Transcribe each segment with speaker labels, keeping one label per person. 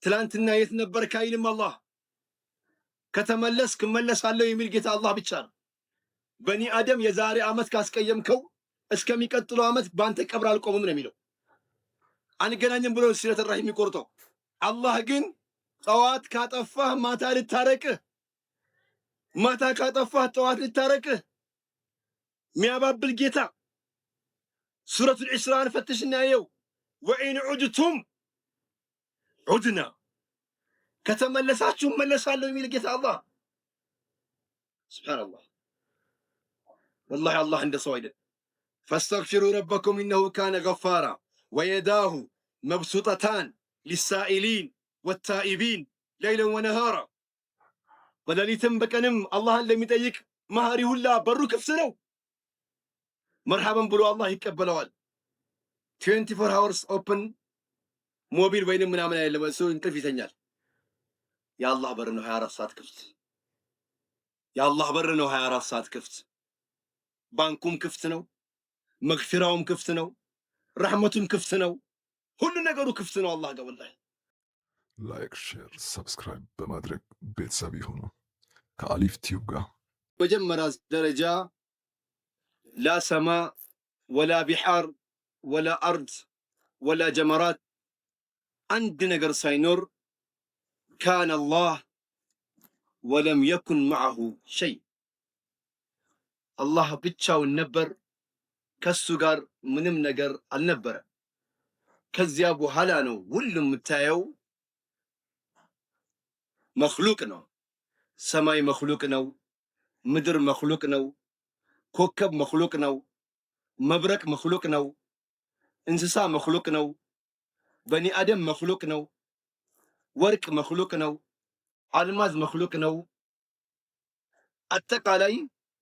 Speaker 1: ትላንትና የት ነበርክ አይልም አላህ። ከተመለስክ እመለሳለሁ የሚል ጌታ አላህ ብቻ ነው። በኒ አደም የዛሬ ዓመት ካስቀየምከው እስከሚቀጥለው ዓመት በአንተ ቀብር አልቆምም ነው የሚለው። አንገናኝም ብሎ ስለተራህ የሚቆርጠው አላህ ግን ጠዋት ካጠፋህ ማታ ልታረቅህ፣ ማታ ካጠፋህ ጠዋት ልታረቅህ ሚያባብል ጌታ። ሱረቱል ኢስራን ፈትሽና ያየው ወኢን ዑድቱም ዑድና ከተመለሳችሁ መለሳለሁ የሚል ጌታ አላህ። ሱብሃንአላህ ወላሂ አላህ እንደ ሰው አይደል። ፈስተግፊሩ ረበኩም ኢነሁ ካነ ገፋራ ወየዳሁ መብሱጠታን ሊሳኢሊን ወታኢቢን ለይለን ወነሃራ። በሌሊትም በቀንም አላህን ለሚጠይቅ መሐሪ ሁላ በሩ ክፍት ነው። መርሐበን ብሎ አላህ ይቀበለዋል። 24 hours ኦፕን ሞቢል ወይንም ምናምን አይደለም፣ እሱ እንቅልፍ ይተኛል። የአላህ በር ነው 24 ሰዓት ክፍት። የአላህ በር ነው 24 ሰዓት ክፍት። ባንኩም ክፍት ነው፣ መግፊራውም ክፍት ነው፣ ረሕመቱም ክፍት ነው፣ ሁሉ ነገሩ ክፍት ነው አላህ ጋር ወላሂ።
Speaker 2: ላይክ፣ ሼር፣ ሰብስክራይብ በማድረግ ቤተሰብ ይሁኑ ከአሊፍ ቲዩብ ጋር።
Speaker 1: መጀመሪያ ደረጃ ላ ሰማ ወላ ቢሓር ወላ አርድ ወላ ጀመራት አንድ ነገር ሳይኖር ካነ አላህ ወለም የኩን መዐሁ ሸይ። አላህ ብቻውን ነበር፣ ከሱ ጋር ምንም ነገር አልነበረ። ከዚያ በኋላ ነው ሁሉም የምታየው መክሉቅ ነው። ሰማይ መክሉቅ ነው፣ ምድር መክሉቅ ነው፣ ኮከብ መክሉቅ ነው፣ መብረቅ መክሉቅ ነው፣ እንስሳ መክሉቅ ነው፣ በኒ አደም መክሉቅ ነው፣ ወርቅ መክሉቅ ነው፣ አልማዝ መክሉቅ ነው። አጠቃላይ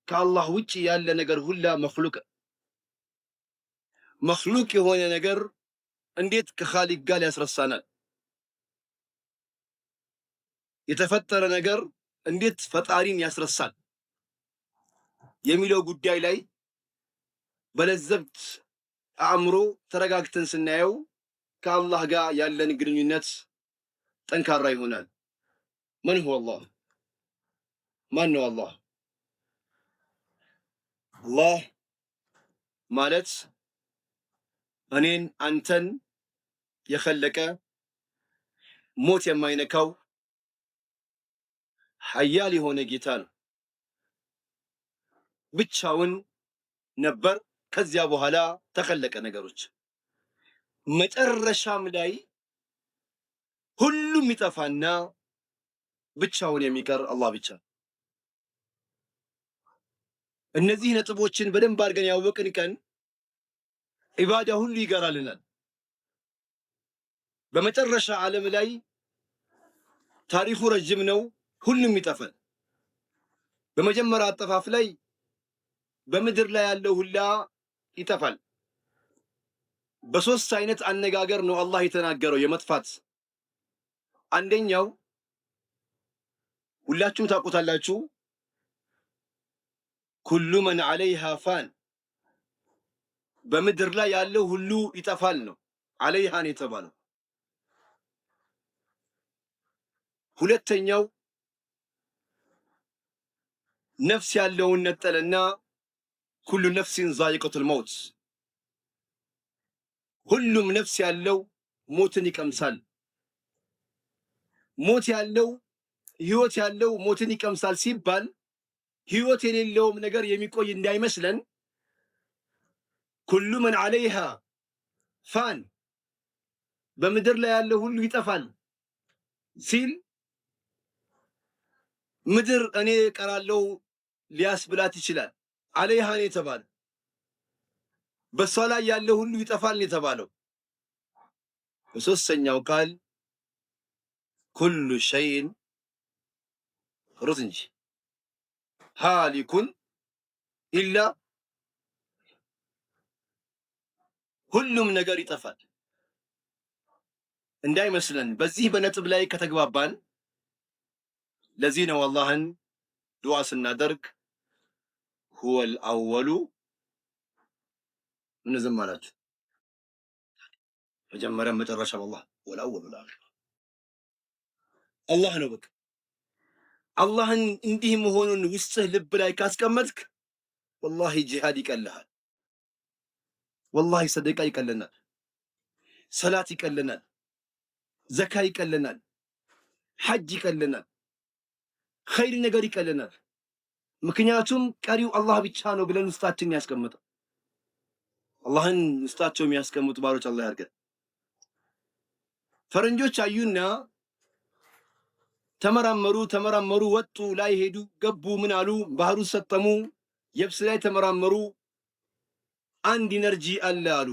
Speaker 1: ከአላህ ውጭ ያለ ነገር ሁላ መክሉቅ። መክሉቅ የሆነ ነገር እንዴት ከኻሊቅ ጋር ያስረሳናል? የተፈጠረ ነገር እንዴት ፈጣሪን ያስረሳል የሚለው ጉዳይ ላይ በለዘብት አእምሮ ተረጋግተን ስናየው ከአላህ ጋር ያለን ግንኙነት ጠንካራ ይሆናል። መን ሁወ አላህ? ማን ነው አላህ? አላህ ማለት እኔን አንተን የኸለቀ ሞት የማይነካው ኃያል የሆነ ጌታ ነው። ብቻውን ነበር፣ ከዚያ በኋላ ተኸለቀ ነገሮች። መጨረሻም ላይ ሁሉም ይጠፋና ብቻውን የሚቀር አላህ ብቻ። እነዚህ ነጥቦችን በደንብ አድርገን ያወቅን ቀን ዒባዳ ሁሉ ይገራልናል። በመጨረሻ ዓለም ላይ ታሪኩ ረጅም ነው፣ ሁሉም ይጠፋል። በመጀመሪያ አጠፋፍ ላይ በምድር ላይ ያለው ሁላ ይጠፋል። በሶስት አይነት አነጋገር ነው አላህ የተናገረው የመጥፋት። አንደኛው ሁላችሁም ታውቁታላችሁ፣ ኩሉ መን ዐለይሃ ፋን፣ በምድር ላይ ያለው ሁሉ ይጠፋል ነው ዐለይሃን የተባለው። ሁለተኛው ነፍስ ያለውን ነጠለና ኩሉ ነፍሲን ዛኢቀቱል መውት፣ ሁሉም ነፍስ ያለው ሞትን ይቀምሳል። ሞት ያለው ህይወት ያለው ሞትን ይቀምሳል ሲባል ህይወት የሌለውም ነገር የሚቆይ እንዳይመስለን ኩሉ መን ዐለይሃ ፋን፣ በምድር ላይ ያለው ሁሉ ይጠፋል ሲል ምድር እኔ ቀራለው ሊያስብላት ይችላል። ዐለይሃን የተባለ በሷ ላይ ያለው ሁሉ ይጠፋል የተባለው። በሶስተኛው ቃል ኩሉ ሸይን ሩት እንጂ ሃሊኩን ኢላ፣ ሁሉም ነገር ይጠፋል እንዳይመስለን። በዚህ በነጥብ ላይ ከተግባባን ለዚህ ነው አላህን ዱዓ ስናደርግ ሁወል አወሉ ምን ዝም አላችሁ? መጀመሪያም መጨረሻም አላህ ወል አወሉ አላህ ነው በቃ። አላህን እንዲህ መሆኑን ውስጥህ ልብ ላይ ካስቀመጥክ ወላሂ ጂሃድ ይቀልሃል። ወላሂ ሰደቃ ይቀለናል፣ ሰላት ይቀለናል፣ ዘካ ይቀለናል፣ ሐጅ ይቀለናል፣ ኸይር ነገር ይቀለናል። ምክንያቱም ቀሪው አላህ ብቻ ነው ብለን ውስጣችን ያስቀምጠው። አላህን ውስጣቸው የሚያስቀምጡ ባሮች አላህ ያድርገን። ፈረንጆች አዩና ተመራመሩ፣ ወጡ፣ ላይ ሄዱ፣ ገቡ፣ ምን አሉ፣ ባህሩ ሰጠሙ፣ የብስ ላይ ተመራመሩ። አንድ ኢነርጂ አለ አሉ።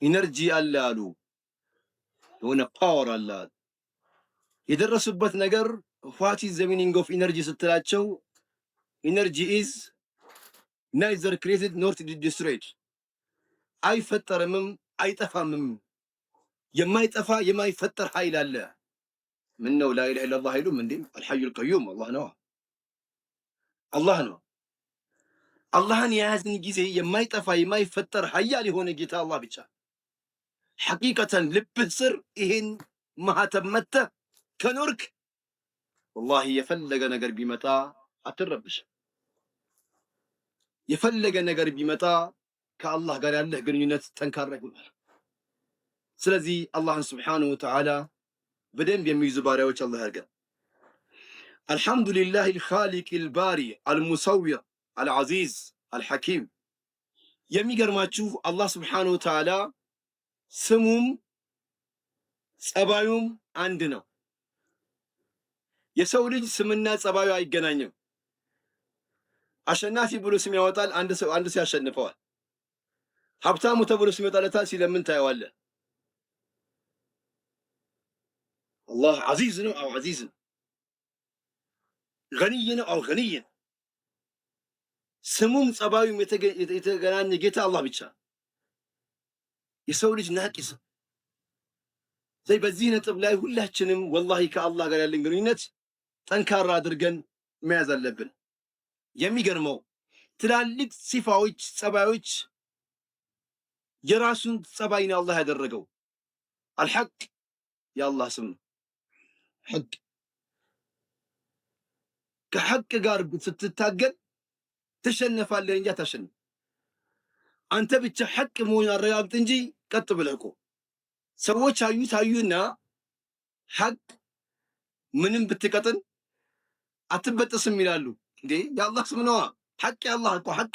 Speaker 1: ኢነርጂ አለ አሉ። የሆነ ፓወር አለ አሉ። የደረሱበት ነገር what is the meaning of energy ስትላቸው ኢነርጂ is neither created nor destroyed፣ አይፈጠርምም አይጠፋምም። የማይጠፋ የማይፈጠር ኃይል አለ። ምን ነው ላ ኢላሀ ኢለላህ አይሉም እንዴ? አልሐዩል ቀዩም አላህ ነው። አላህ ነው። አላህን የያዝን ጊዜ የማይጠፋ የማይፈጠር ኃያል የሆነ ጌታ አላህ ብቻ። ሐቂቀተን ልብህ ስር ይሄን ማህተም መተህ ከኖርክ ወላሂ የፈለገ ነገር ቢመጣ አትረብሽ። የፈለገ ነገር ቢመጣ ከአላህ ጋር ያለህ ግንኙነት ጠንካራ ይሆናል። ስለዚህ አላህን ስብሓነሁ ወተዓላ በደንብ የሚይዙ ባሪያዎች አላህ ያድርገን። አልሐምዱሊላህ አልኻሊቅ አልባሪ አልሙሰዊር አልዓዚዝ አልሐኪም። የሚገርማችሁ አላህ ስብሓነሁ ወተዓላ ስሙም ጸባዩም አንድ ነው። የሰው ልጅ ስምና ጸባዩ አይገናኝም። አሸናፊ ብሎ ስም ያወጣል፣ አንድ ሰው ያሸንፈዋል። ሀብታሙ ተብሎ ስም ይወጣለታል፣ ሲለምን ታየዋለህ። አላህ ዐዚዝ ነው፣ አው ዐዚዝ ነው። ገኒይ ነው፣ አው ገኒይ ነው። ስሙም ጸባዩም የተገናኘ ጌታ አላህ ብቻ። የሰው ልጅ ናቂስ። በዚህ ነጥብ ላይ ሁላችንም ወላሂ ከአላህ ጋር ያለን ግንኙነት ጠንካራ አድርገን መያዝ አለብን። የሚገርመው ትላልቅ ሲፋዎች፣ ጸባዮች የራሱን ጸባይ ነው አላህ ያደረገው። አልሐቅ የአላህ ስም ነው። ሐቅ ከሐቅ ጋር ስትታገል ትሸነፋለህ እንጂ አታሸንፍ። አንተ ብቻ ሐቅ መሆኑን አረጋግጥ እንጂ ቀጥ ብለህ እኮ ሰዎች አዩና ሐቅ ምንም ብትቀጥን አትበጥስም ይላሉ። እንዴ የአላህ ስም ነዋ። ሐቅ የአላህ እኮ ሐቅ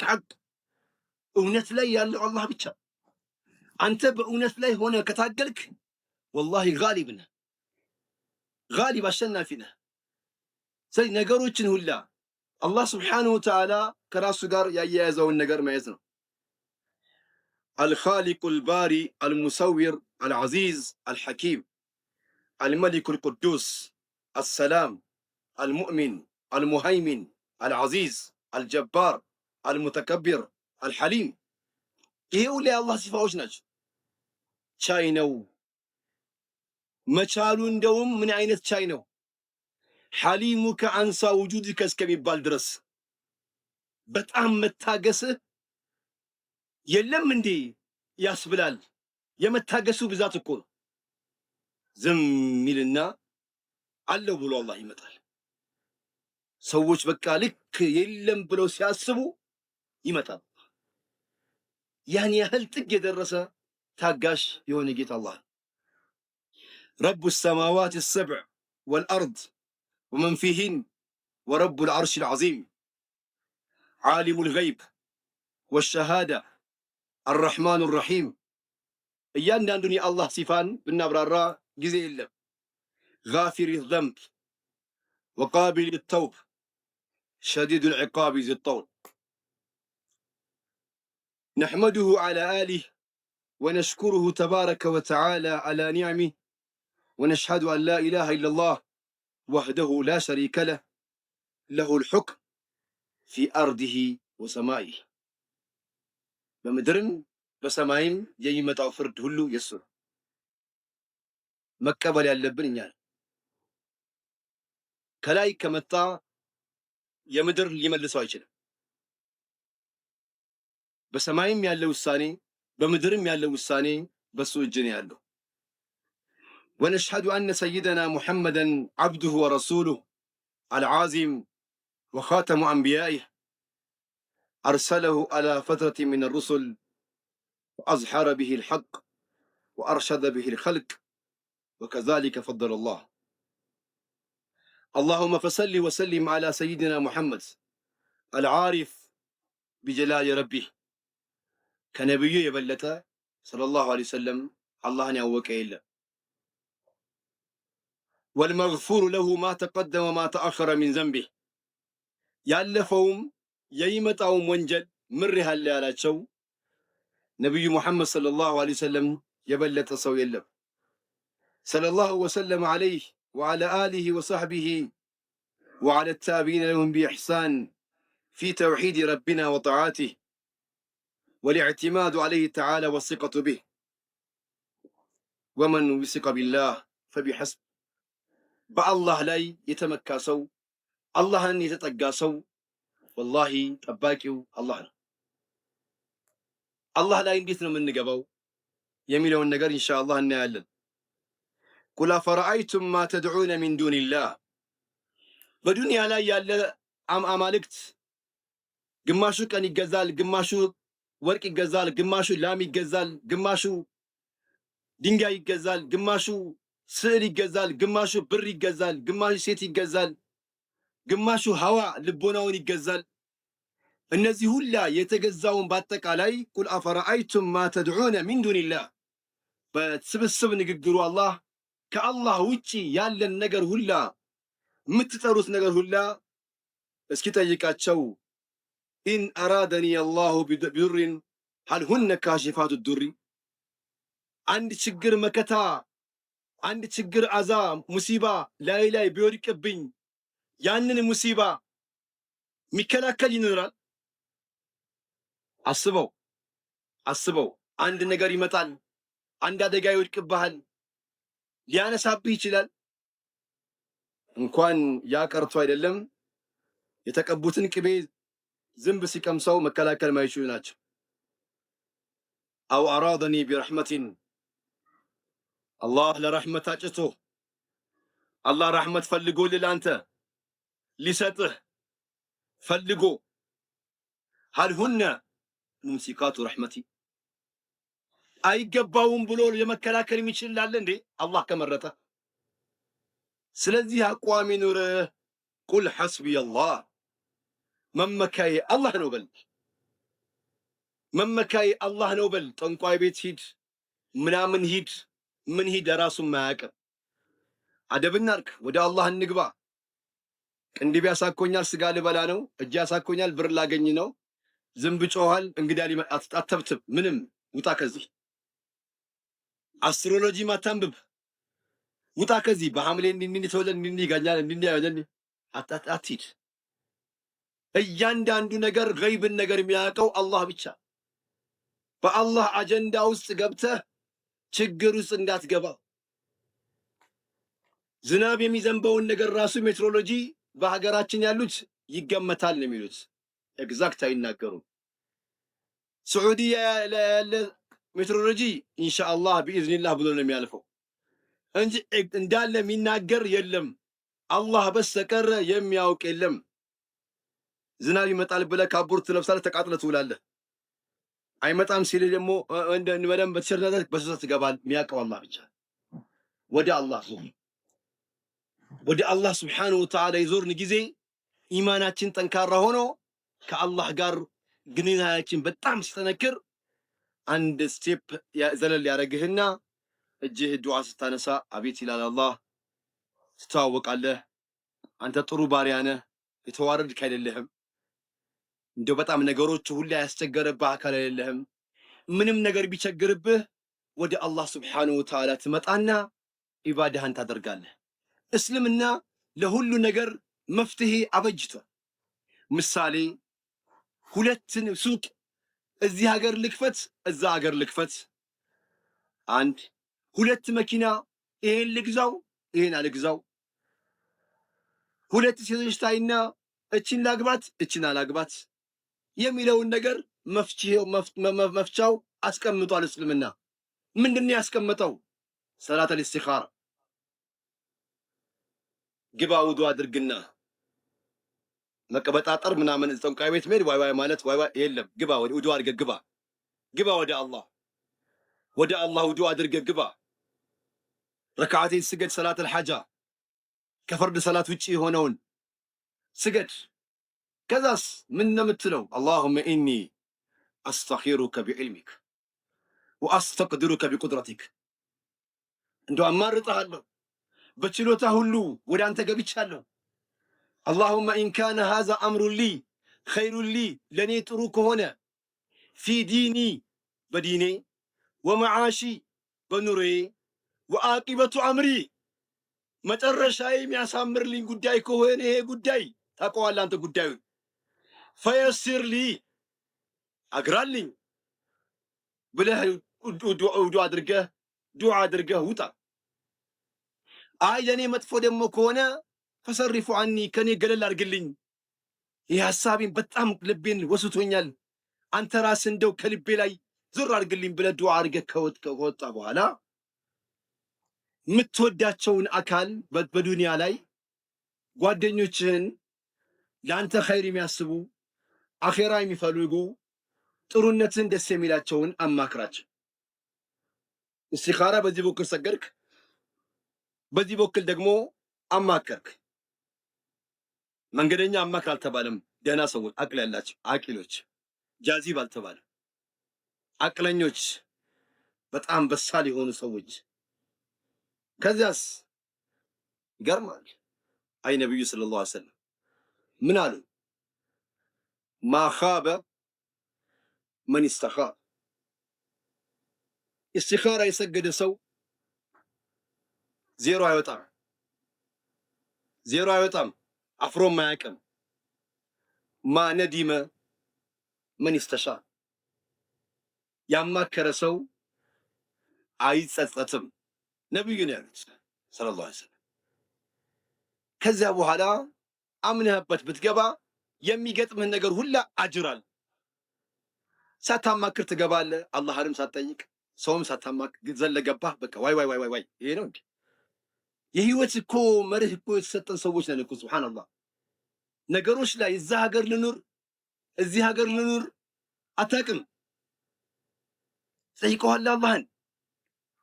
Speaker 1: እውነት ላይ ያለው አላህ ብቻ። አንተ በእውነት ላይ ሆነ ከታገልክ ወላሂ ጋሊብ ነህ፣ ጋሊብ አሸናፊ ነህ። ስለዚህ ነገሮችን ሁላ አላህ ስብሓነሁ ወተዓላ ከራሱ ጋር ያያያዘውን ነገር መያዝ ነው። الخالق الباري المصور العزيز الحكيم الملك القدوس السلام المؤمن المهيمن العزيز الجبار المتكبر الحليم። ይሄ ሁሉ የአላህ ሲፋዎች ናቸው። ቻይ ነው መቻሉ። እንደውም ምን አይነት ቻይ ነው? ሐሊሙ ከአንሳ ውጁድከ እስከሚባል ድረስ በጣም መታገስህ የለም እንዴ ያስብላል። የመታገሱ ብዛት እኮ ነው። ዝም ሚልና አለው ብሎ አላህ ይመጣል። ሰዎች በቃ ልክ የለም ብለው ሲያስቡ ይመጣል። ያን ያህል ጥግ የደረሰ ታጋሽ የሆነ ጌታ አላህ ረቡ ሰማዋት ሰብዕ ወልአርድ ወመን ፊሂን ወረቡ ልዓርሽ ልዓዚም ዓሊሙ ልገይብ ወሸሃዳ አርረሕማኑ ረሒም። እያንዳንዱን የአላህ ሲፋን ብናብራራ ጊዜ የለም። ጋፊር ዘንብ ወቃቢል ተውብ ሸዲዱ ልዕቃብ ዚ ጠውል نحمده على آله ونشكره تبارك وتعالى على نعمه ونشهد أن لا إله إلا الله وحده لا شريك له له الحكم في أرضه وسمائه። በምድርም በሰማይም የሚመጣው ፍርድ ሁሉ የሱ ነው። መቀበል ያለብን እኛ ነን። ከላይ ከመጣ የምድር ሊመልሰው አይችልም። በሰማይም ያለው ውሳኔ በምድርም ያለው ውሳኔ በሱ እጅ ነው ያለው። ونشهد أن سيدنا محمدا عبده ورسوله العازم وخاتم أنبيائه أرسله على فترة من الرسل وأظهر به الحق وأرشد به الخلق وكذلك فضل الله. اللهم فصل وسلم على سيدنا محمد العارف بجلال ربه كنبيه يبلت صلى الله عليه وسلم الله يوك إلا والمغفور له ما تقدم وما تأخر من ذنبه يالفهم ييمتاوم ወንጀል ምርሃል ያላቸው ነብዩ ሙሐመድ ሰለላሁ ዐለይሂ ወሰለም የበለጠ ሰው የለም። ሰለላሁ ወሰለም ዐለይሂ ወዐላ አሊሂ ወሰህቢሂ وعلى التابعين لهم بإحسان في توحيد ربنا وطاعته والاعتماد عليه تعالى والثقة به ومن وثق بالله فبحسب بالله لا يتمكى الله أن يتطغى والله ጠባቂው አላህ ነው። አላህ ላይ እንዴት ነው የምንገባው የሚለውን ነገር ኢንሻአላህ እናያለን። ቁል አፈረአይቱም ማ ተድዑነ ሚን ዱኒላህ በዱንያ ላይ ያለ አማልክት ግማሹ ቀን ይገዛል፣ ግማሹ ወርቅ ይገዛል፣ ግማሹ ላም ይገዛል፣ ግማሹ ድንጋይ ይገዛል፣ ግማሹ ስዕል ይገዛል፣ ግማሹ ብር ይገዛል፣ ግማሹ ሴት ይገዛል፣ ግማሹ ሀዋ ልቦናውን ይገዛል። እነዚህ ሁላ የተገዛውን በአጠቃላይ ቁል አፈረአይቱም ማ ተድዑነ ሚን ዱኒላህ በስብስብ ንግግሩ አላህ ከአላህ ውጪ ያለን ነገር ሁላ የምትጠሩት ነገር ሁላ እስኪ ጠይቃቸው። ኢን አራደኒ አላሁ ቢዱርን ሀል ሁነ ካሽፋቱ ዱሪ አንድ ችግር መከታ፣ አንድ ችግር አዛ ሙሲባ ላይ ቢወድቅብኝ ያንን ሙሲባ ሚከላከል ይኖራል? አስበው አንድ ነገር ይመጣል፣ አንድ አደጋ ይወድቅብሃል፣ ሊያነሳብህ ይችላል። እንኳን ያቀርቶ አይደለም የተቀቡትን ቅቤ ዝንብ ሲቀምሰው መከላከል ማይችሉ ናቸው። አው አራደኒ ቢረሕመቲን አላህ ለረሕመት አጭቶ አላህ ረሕመት ፈልጎልህ ለአንተ ሊሰጥህ ፈልጎ ሀል ሁነ ሙምሲካቱ ረሕመቲ አይገባውም ብሎ የመከላከል የሚችል አለ እንዴ? አላህ ከመረጠ። ስለዚህ አቋም ይኑርህ። ቁል ሐስቢየ አላህ መመካዬ አላህ ነው በል። መመካዬ አላህ ነው በል። ጠንቋይ ቤት ሂድ፣ ምናምን ሂድ፣ ምን ሂድ ለራሱም ማያውቅም። አደብ እናድርግ፣ ወደ አላህ እንግባ። ቅንድብ ያሳኮኛል ስጋ ልበላ ነው፣ እጅ ያሳኮኛል ብር ላገኝ ነው፣ ዝንብ ጮኋል እንግዳ ሊመጣ አተብትብ፣ ምንም ውጣ ከዚህ። አስትሮሎጂ ማታንብብ ውጣ ከዚህ። በሐምሌ እንዲህ ተወለድ እንዲህ ይጋኛል እንዲህ ያወለል አትሂድ። እያንዳንዱ ነገር ገይብን ነገር የሚያውቀው አላህ ብቻ። በአላህ አጀንዳ ውስጥ ገብተህ ችግር ውስጥ እንዳትገባ። ዝናብ የሚዘንበውን ነገር ራሱ ሜትሮሎጂ በሀገራችን ያሉት ይገመታል ነው የሚሉት። ኤግዛክት አይናገሩም። ስዑዲያ ያለ ሜትሮሎጂ ኢንሻአላህ ቢኢዝኒላህ ብሎ ነው የሚያልፈው እንጂ እንዳለ የሚናገር የለም። አላህ በስተቀር የሚያውቅ የለም። ዝናብ ይመጣል ብለህ ካቡርት ለብሳለህ ተቃጥለህ ትውላለህ። አይመጣም ሲል ደግሞ በደንብ በተሸርነህ በስህተት ትገባል። የሚያውቀው አላህ ብቻ። ወደ አላህ ዙር። ወደ አላህ ስብሓነሁ ወተዓላ የዞርን ጊዜ ኢማናችን ጠንካራ ሆኖ ከአላህ ጋር ግንኙነታችን በጣም ሲጠነክር አንድ ስቴፕ ዘለል ያደረግህና እጅህ ዱዓ ስታነሳ አቤት ይላል አላህ። ትተዋወቃለህ። አንተ ጥሩ ባሪያ ነህ፣ የተዋረድክ አይደለህም። እንደው በጣም ነገሮች ሁሉ ያስቸገረብህ አካል አይደለህም። ምንም ነገር ቢቸግርብህ ወደ አላህ ስብሓነሁ ወተዓላ ትመጣና ኢባዳህን ታደርጋለህ። እስልምና ለሁሉ ነገር መፍትሄ አበጅቷል። ምሳሌ ሁለትን ሱቅ እዚህ ሀገር ልክፈት፣ እዛ ሀገር ልክፈት። አንድ ሁለት መኪና ይሄን ልግዛው፣ ይሄን አልግዛው። ሁለት ሴቶች ታይና እችን ላግባት፣ እችን አላግባት የሚለውን ነገር መፍቻው አስቀምጧል እስልምና። ምንድነው ያስቀመጠው? ሰላተል ኢስቲኻራ ግባ ውዱ አድርግና መቀበጣጠር ምናምን ጠንቋይ ቤት መሄድ ዋይ ዋይ ማለት ዋይ ዋይ የለም። ግባ ውዱ አድርገህ ግባ። ግባ ወደ አላህ ውዱ አድርገህ ግባ። ረክዓቴን ስገድ፣ ሰላት አልሐጃ ከፈርድ ሰላት ውጪ የሆነውን ስገድ። ከዛስ ምን ነው የምትለው? አላሁመ ኢኒ አስተኺሩከ ቢዕልሚክ ወአስተቅድሩከ ቢቁድረቲክ። እንደው አማርጥሃለሁ በችሎታ ሁሉ ወደ አንተ ገብቻለሁ። አላሁመ ኢንካነ ሃዛ አምሩን ሊ ኸይሩን ሊ ለእኔ ጥሩ ከሆነ ፊ ዲኒ በዲኔ ወመዓሺ በኑሮዬ ወአቂበቱ አምሪ መጨረሻ የሚያሳምርልኝ ጉዳይ ከሆነ ይሄ ጉዳይ ታውቀዋለህ አንተ ጉዳዩን። ፈየሲር ሊ አግራልኝ ብለህ ዱዓ አድርገህ ውጣ። አይ ለእኔ መጥፎ ደግሞ ከሆነ ፈሰሪፉ አኒ ከኔ ገለል አድርግልኝ፣ ይህ ሐሳቤን በጣም ልቤን ወስቶኛል፣ አንተ ራስህ እንደው ከልቤ ላይ ዞር አድርግልኝ ብለህ ዱዓ አድርገህ ከወጣ በኋላ የምትወዳቸውን አካል በዱንያ ላይ ጓደኞችህን ለአንተ ኸይር የሚያስቡ አኼራ የሚፈልጉ ጥሩነትን ደስ የሚላቸውን አማክራቸው። እስቲኻራ በዚህ በኩል ሰገድክ፣ በዚህ በኩል ደግሞ አማከርክ። መንገደኛ አማክር አልተባለም። ደህና ሰዎች አቅል ያላቸው አቂሎች ጃዚብ አልተባለም። አቅለኞች በጣም በሳል የሆኑ ሰዎች። ከዚያስ ይገርማል። አይ ነብዩ ሰለላሁ ዐለይሂ ወሰለም ምን አሉ? ማ ኻበ መን ኢስተኻር። ኢስቲኻራ የሰገደ ሰው ዜሮ አይወጣም፣ አፍሮም አያውቅም። ማ ነዲመ መን ኢስተሻር። ያማከረ ሰው አይጸጸትም። ነብዩ ነው ያሉት ሰለላሁ ዐለይሂ ወሰለም። ከዚያ በኋላ አምነህበት ብትገባ የሚገጥምህን ነገር ሁላ አጅራል። ሳታማክር ትገባለህ፣ አላህንም ሳትጠይቅ ሰውም ሳታማክር ዘለገባህ። በቃ ዋይ ዋይ ዋይ ዋይ። ይሄ ነው እንዴ? የህይወት እኮ መርህ እኮ የተሰጠን ሰዎች ነን እኮ ሱብሃንአላህ። ነገሮች ላይ እዛ ሀገር ልኑር እዚህ ሀገር ልኑር አታውቅም። ጠይቀዋለህ አላህን።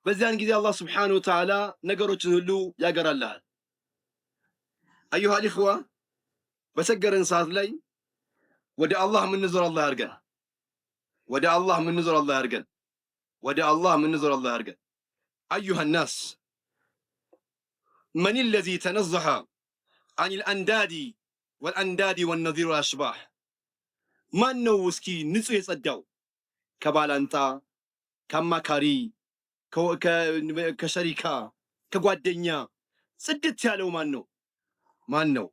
Speaker 1: በዚያን ጊዜ አላህ ስብሓነሁ ወተዓላ ነገሮችን ሁሉ ያገራልሃል። አዩሃ ልኢኽዋ በሰገረን ሰዓት ላይ ወደ አላህ የምንዞር አላህ ያድርገን። ወደ አላህ የምንዞር አላህ ያድርገን። ወደ አላህ የምንዞር አላህ ያድርገን። አዩሃ ናስ መን ለዚ ተነዘሐ አን ልአንዳዲ ወልአንዳዲ ወነዚር ወልአሽባህ። ማን ነው እስኪ ንጹህ የጸዳው ከባላንጣ ከአማካሪ ከሸሪካ ከጓደኛ ጽድት ያለው ማን ነው? ማን ነው?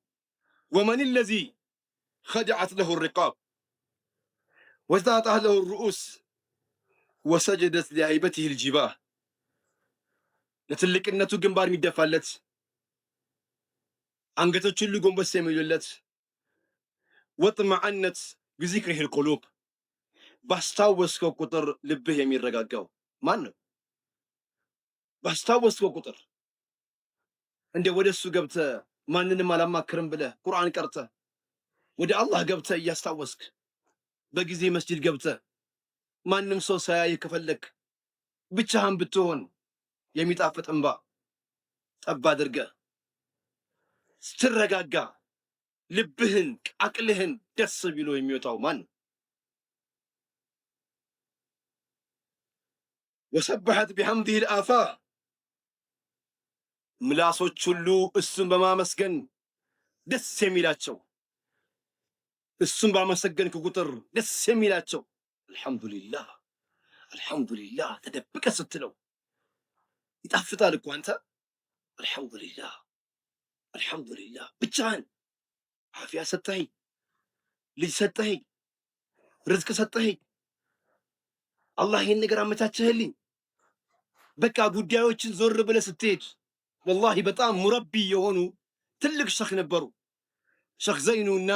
Speaker 1: ወመን ለዚ ኸደዐት ለሁ ሪቃብ ወተጣጣህ ለሁ ሩኡስ ወሰጀደት ሊሀይበቲህ ልጅባህ። ለትልቅነቱ ግንባር የሚደፋለት አንገቶች ሁሉ ጎንበስ የሚሉለት ወጥመዐነት ቢዚክሪህ ልቁሉብ ባስታወስከው ቁጥር ልብህ የሚረጋጋው ማን ነው? ባስታወስከው ቁጥር እንደ ወደ እሱ ገብተህ ማንንም አላማክርም ብለህ ቁርአን ቀርተህ ወደ አላህ ገብተህ እያስታወስክ በጊዜ መስጂድ ገብተህ ማንም ሰው ሳያይህ ከፈለክ ብቻህን ብትሆን የሚጣፍጥ እንባ ጠብ አድርገህ ስትረጋጋ ልብህን አቅልህን ደስ ቢሎ የሚወጣው ማን ነው? ወሰበሐት ቢሐምዲህ ልአፋህ ምላሶች ሁሉ እሱን በማመስገን ደስ የሚላቸው እሱን ባመሰገንክ ቁጥር ደስ የሚላቸው አልሐምዱሊላህ አልሐምዱሊላህ ተደብቀ ስትለው ይጣፍጣል እኮ አንተ። አልሐምዱሊላህ አልሐምዱሊላህ ብቻህን አፍያ ሰጠኸኝ፣ ልጅ ሰጠኸኝ፣ ርዝቅ ሰጠኸኝ፣ አላህ ይህን ነገር አመቻችህልኝ። በቃ ጉዳዮችን ዞር ብለህ ስትሄድ ወላሂ በጣም ሙረቢ የሆኑ ትልቅ ሸኽ ነበሩ። ሸኽ ዘይኑና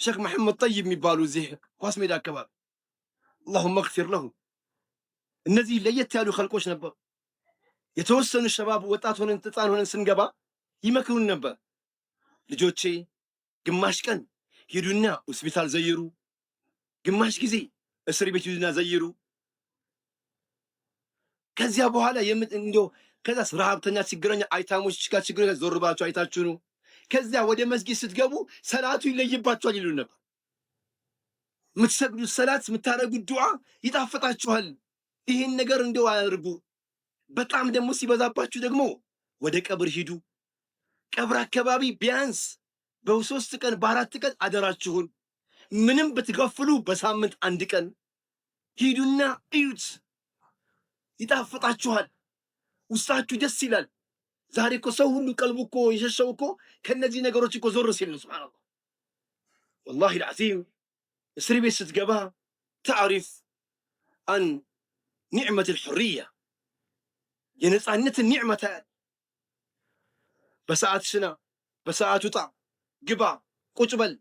Speaker 1: ሸኽ መሐመድ ጠይብ የሚባሉ እዚህ ኳስ ሜዳ አካባቢ አላሁመ እግፊር ለሁ። እነዚህ ለየት ያሉ ኸልቆች ነበሩ። የተወሰኑ ሸባብ ወጣት ሆነን ሕፃን ሆነን ስንገባ ይመክሩን ነበር። ልጆቼ ግማሽ ቀን ሂዱና ሆስፒታል ዘይሩ፣ ግማሽ ጊዜ እስር ቤት ሂዱና ዘይሩ። ከዚያ በኋላ እንደው ከዛስ ረሃብተኛ ችግረኛ አይታሞች ጋር ችግረኛ ዞር ብላችሁ አይታችሁ ነው። ከዚያ ወደ መስጊድ ስትገቡ ሰላቱ ይለይባችኋል ይሉ ነበር። የምትሰግዱት ሰላት የምታደርጉት ዱዓ ይጣፍጣችኋል። ይህን ነገር እንደው አያርጉ። በጣም ደግሞ ሲበዛባችሁ ደግሞ ወደ ቀብር ሂዱ። ቀብር አካባቢ ቢያንስ በ3 ቀን በ4 ቀን አደራችሁን ምንም ብትገፍሉ በሳምንት 1 ቀን ሂዱና እዩት። ይጣፍጣችኋል፣ ውስጣችሁ ደስ ይላል። ዛሬ እኮ ሰው ሁሉ ቀልቡ እኮ የሸሸው እኮ ከነዚህ ነገሮች እኮ ዞር ሲል ነው። ሱብሃንአላህ ወላሂ አልዓዚም። እስር ቤት ስትገባ ተዕሪፍ አን ኒዕመት አልሑርያ የነፃነትን ኒዕማ ታያል። በሰዓት ሽና፣ በሰዓት ውጣ፣ ግባ፣ ቁጭ በል፣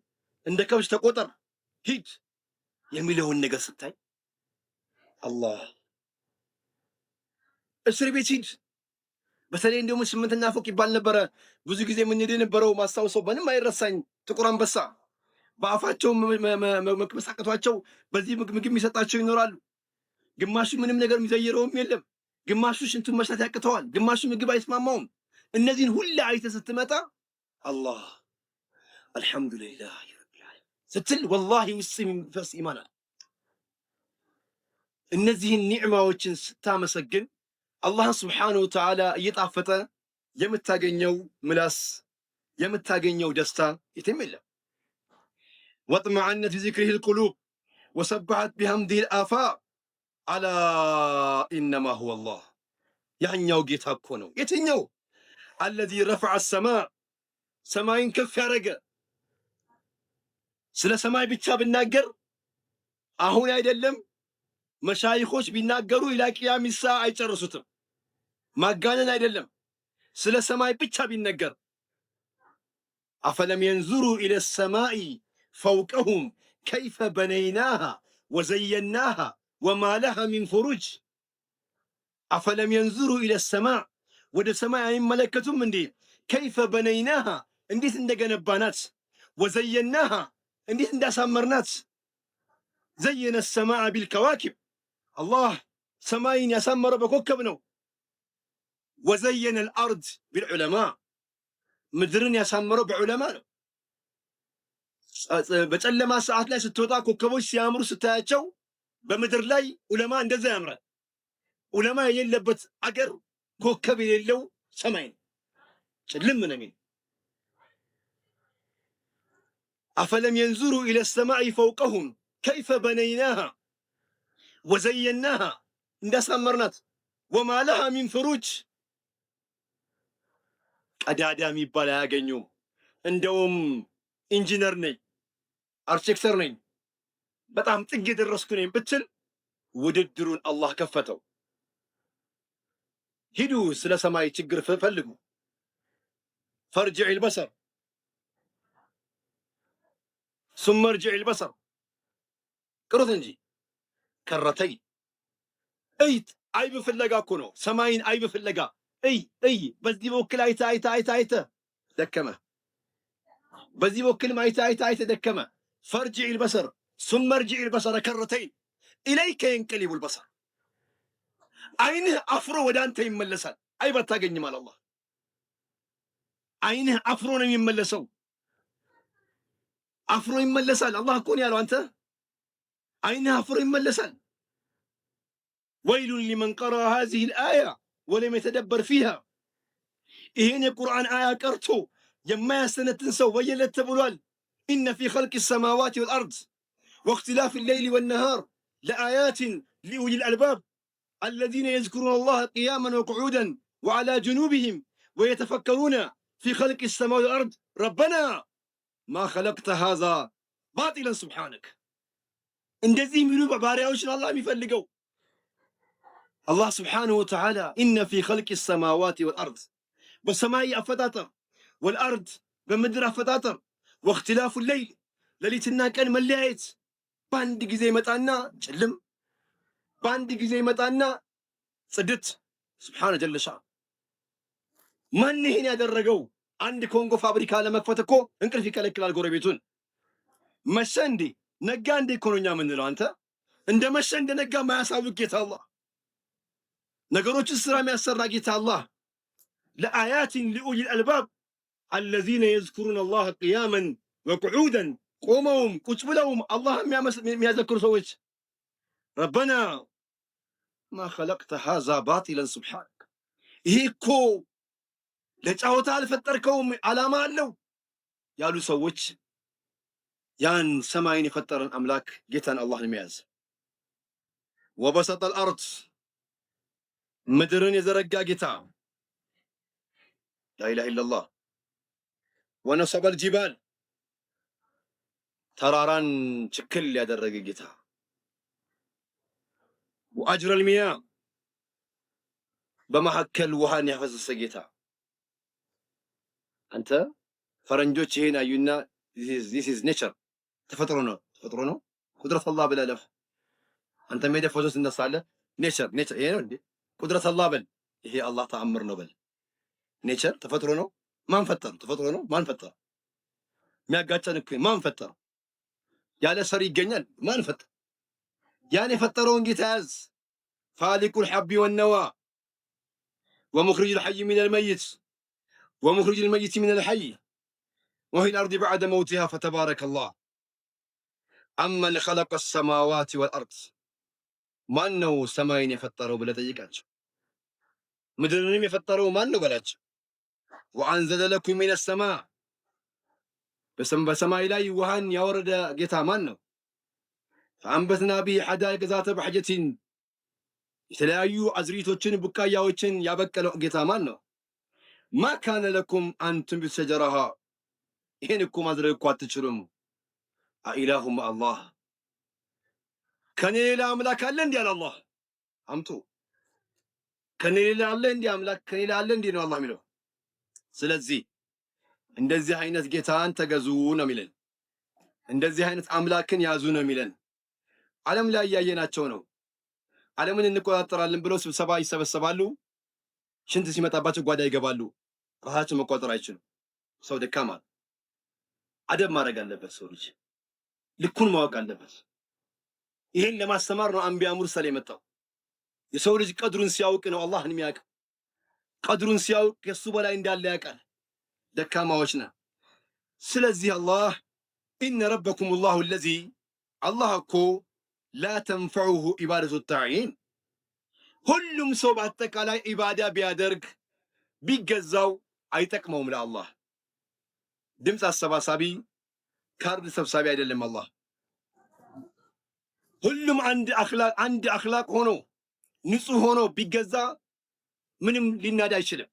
Speaker 1: እንደ ከብት ተቆጠር፣ ሂድ የሚለውን ነገር ስታይ አላህ እስር ቤት ሂድ። በተለይ እንደውም 8ኛ ፎቅ ይባል ነበረ ብዙ ጊዜ የምንሄድ የነበረው ማስታወሰው ምንም አይረሳኝ። ጥቁር አንበሳ በአፋቸው መሳቀቷቸው በዚህ ምግብ የሚሰጣቸው ይኖራሉ። ግማሹ ምንም ነገር የሚዘይረውም የለም፣ ግማሹ ሽንቱን መሽናት ያቅተዋል፣ ግማሹ ምግብ አይስማማውም። እነዚህን ሁላ አይተህ ስትመጣ አላህ አልሐምዱሊላህ ስትል ወላሂ ውስጥ የሚፈስ ኢማናል። እነዚህን ኒዕማዎችን ስታመሰግን አላህን ስብሓነሁ ወተዓላ እየጣፈጠ የምታገኘው ምላስ የምታገኘው ደስታ የትም የለም። ወጥመዐነት ቢዚክሪሂል ቁሉብ ወሰበሐት ቢሐምዲሂል አፋቅ አላ ኢነማ ሁወ አላህ። ያኛው ጌታ እኮ ነው። የትኛው? አለዚ ረፈዐ ሰማዕ ሰማይን ከፍ ያደረገ። ስለ ሰማይ ብቻ ብናገር አሁን አይደለም መሻይኾች ቢናገሩ ኢላ ቂያም ሰዓ አይጨርሱትም። ማጋነን አይደለም። ስለ ሰማይ ብቻ ቢነገር አፈለም የንዙሩ ኢለ ሰማኢ ፈውቀሁም ከይፈ በነይናሃ ወዘየናሃ ወማ ለሃ ሚን ፉሩጅ። አፈለም የንዙሩ ኢለ ሰማዕ ወደ ሰማይ አይመለከቱም እንዴ? ከይፈ በነይናሃ እንዴት እንደገነባናት፣ ወዘየናሃ እንዴት እንዳሳመርናት። ዘየነ ሰማዕ ቢልከዋኪብ አላህ ሰማይን ያሳመረው በኮከብ ነው። ወዘየነ አልአርድ ቢልዑለማ ምድርን ያሳመረው በዑለማ ነው። በጨለማ ሰዓት ላይ ስትወጣ ኮከቦች ሲያምሩ ስታያቸው በምድር ላይ ዑለማ እንደዛ ያምራል። ዑለማ የሌለበት አገር ኮከብ የሌለው ሰማይ ነው፣ ጭልም ነው የሚል። አፈለም የንዙሩ ኢለ ሰማኢ ፈውቀሁም ከይፈ በነይናሃ ወዘየናሃ እንዳሳመርናት፣ ወማ ለሃ ሚን ፍሩጅ ቀዳዳ የሚባል አያገኙም። እንደውም ኢንጂነር ነኝ አርኪቴክተር ነኝ በጣም ጥግ የደረስኩ ነኝ ብትል ውድድሩን አላህ ከፈተው። ሂዱ ስለ ሰማይ ችግር ፈልጉ። ፈርጅዕ ልበሰር ሱመ እርጅዕ ልበሰር ቅሩት እንጂ ከረተይ እይት። አይብ ፍለጋ እኮ ነው ሰማይን አይብ ፍለጋ። እይ በዚህ በኩል አይተ ደከመ፣ በዚህ በኩልም አይተ ደከመ። ፈርጅዕ ልበሰር ሱመ እርጅዕ ልበሰረ ከረተይን ኢለይከ የንቀሊቡ ልበሰር። አይንህ አፍሮ ወደ አንተ ይመለሳል። አይብ አታገኝም አለ አላህ። አይንህ አፍሮ ነው የሚመለሰው፣ አፍሮ ይመለሳል። አላህ እኮ ነው ያለው። አንተ አይንህ አፍሮ ይመለሳል። ወይሉን ሊመን ቀረአ ሃዚሂ ልአያ ወለም የተደበር ፊሃ። ይህን የቁርአን አያ ቀርቶ የማያስተነትን ሰው ወየለት ተብሏል። ኢነ ፊ ኸልቂ ሰማዋት ወልአርድ ወእክትላፍ ሌይሊ ወነሃር ለአያትን ሊኡሊ ልአልባብ الذين يذكرون الله قياما وقعودا وعلى جنوبهم ويتفكرون في خلق السماوات والأرض ربنا ما خلقت هذا باطلا سبحانك. እንደዚህ የሚሉ ባሪያዎችን አላህ የሚፈልገው አላህ ስብሓንሁ ወተዓላ ኢነ ፊ ኸልቂ ሰማዋት ወልአርድ በሰማይ አፈጣጠር ወልአርድ በምድር አፈጣጠር ወእክትላፉ ሌይል ሌሊትና ቀን መለያየት በአንድ ጊዜ ይመጣና ጭልም በአንድ ጊዜ ይመጣና ጽድት። ስብሓነ ጀለ ሻእ። ማን ይሄን ያደረገው? አንድ ኮንጎ ፋብሪካ ለመክፈት እኮ እንቅልፍ ይከለክላል ጎረቤቱን። መሸ እንዴ ነጋ እንዴ እኮ ነው እኛ የምንለው። አንተ እንደ መሸ እንደ ነጋ ማያሳውቅ ጌታ አላህ፣ ነገሮችን ስራ የሚያሰራ ጌታ አላህ። ለአያትን ሊኡሊል አልባብ አለዚነ የዝኩሩን አላህ ቅያመን ወቁዑደን፣ ቆመውም ቁጭ ብለውም አላህ የሚያዘክሩ ሰዎች። ረበና ማ ኸለቅተ ሃዛ ባጢለን ሱብሓነክ፣ ይሄ እኮ ለጫወታ አልፈጠርከውም ዓላማ አለው ያሉ ሰዎች ያን ሰማይን የፈጠረን አምላክ ጌታን አላህን የሚያዝ። ወበሰጠል አርድ፣ ምድርን የዘረጋ ጌታ ላኢላሃ ኢለላህ። ወነሰበል ጂባል፣ ተራራን ችክል ያደረገ ጌታ። ወአጅረል ሚያ፣ በመካከል ውሃን ያፈሰሰ ጌታ። አንተ ፈረንጆች ይሄን አዩና this is nature፣ ተፈጥሮ ነው ቁድረት አላህ ብለህ ለፍ። አንተ ሜዳ ፎቶ ትነሳለህ። ኔቸር ይሄ ነው እንዴ? ቁድረት አላህ በል፣ ይሄ አላህ ተአምር ነው በል። ኔቸር ተፈጥሮ ነው። ማን ፈጠረ? ተፈጥሮ ነው። ማን ፈጠረ? የሚያጋጨን እኮ ማን ፈጠረ? ያለ ሰሪ ይገኛል? ማን ፈጠረ? ያን የፈጠረውን ጌታ ያዝ። ፋሊቁል ሐቢ ወነዋ ወሙኽሪጅል ሐይ ሚነል መይት ወሙኽሪጅል መይት ሚነል ሐይ ወፊል አርዲ በዕደ መውቲሃ ፈተባረከላህ። አመን ኸለቀ ሰማዋት ወልአርድ፣ ማን ነው ሰማይን የፈጠረው ብለህ ጠይቃቸው። ምድርንም የፈጠረው ማን ነው በላቸው። ወአንዘለ ለኩም ሚነ ሰማ፣ በሰማይ ላይ ውሃን ያወረደ ጌታ ማን ነው? ፈአንበትና ቢሂ ሐዳኢቀ ዛተ በሕጀቲን፣ የተለያዩ አዝሪቶችን ቡቃያዎችን ያበቀለው ጌታ ማን ነው? ማ ካነ ለኩም አን ቱንቢቱ ሸጀረሃ፣ ይሄን እኮ ማድረግ እኮ አትችሉም። አኢላሁም አላህ፣ ከኔ ሌላ አምላክ አለ እንዲህ አለ አላህ። አምጡ ከኔ ሌላ አለ እንዲህ አምላክ ከኔ ሌላ አለ እንዲህ ነው አላህ የሚለው። ስለዚህ እንደዚህ አይነት ጌታን ተገዙ ነው የሚለን። እንደዚህ አይነት አምላክን ያዙ ነው የሚለን። ዓለም ላይ እያየናቸው ነው። ዓለምን እንቆጣጠራለን ብለው ስብሰባ ይሰበሰባሉ። ሽንት ሲመጣባቸው ጓዳ ይገባሉ። ራሳቸው መቆጣጠር አይችሉም። ሰው ደካማ፣ አደብ ማድረግ አለበት። ሰው ልጅ ልኩን ማወቅ አለበት። ይሄን ለማስተማር ነው አንቢያ ሙርሰል የመጣው። የሰው ልጅ ቀድሩን ሲያውቅ ነው አላህን የሚያውቅ። ቀድሩን ሲያውቅ ከሱ በላይ እንዳለ ያውቃል። ደካማዎች ነን። ስለዚህ አላህ ኢነ ረበኩም ላሁ አለዚ፣ አላህ እኮ ላ ተንፈዑሁ ኢባደቱ ታዒን፣ ሁሉም ሰው በአጠቃላይ ኢባዳ ቢያደርግ ቢገዛው አይጠቅመውም ለአላህ። ድምፅ አሰባሳቢ ካርድ ሰብሳቢ አይደለም አላህ። ሁሉም አንድ አኽላቅ ሆኖ ንጹህ ሆኖ ቢገዛ ምንም ሊናድ አይችልም።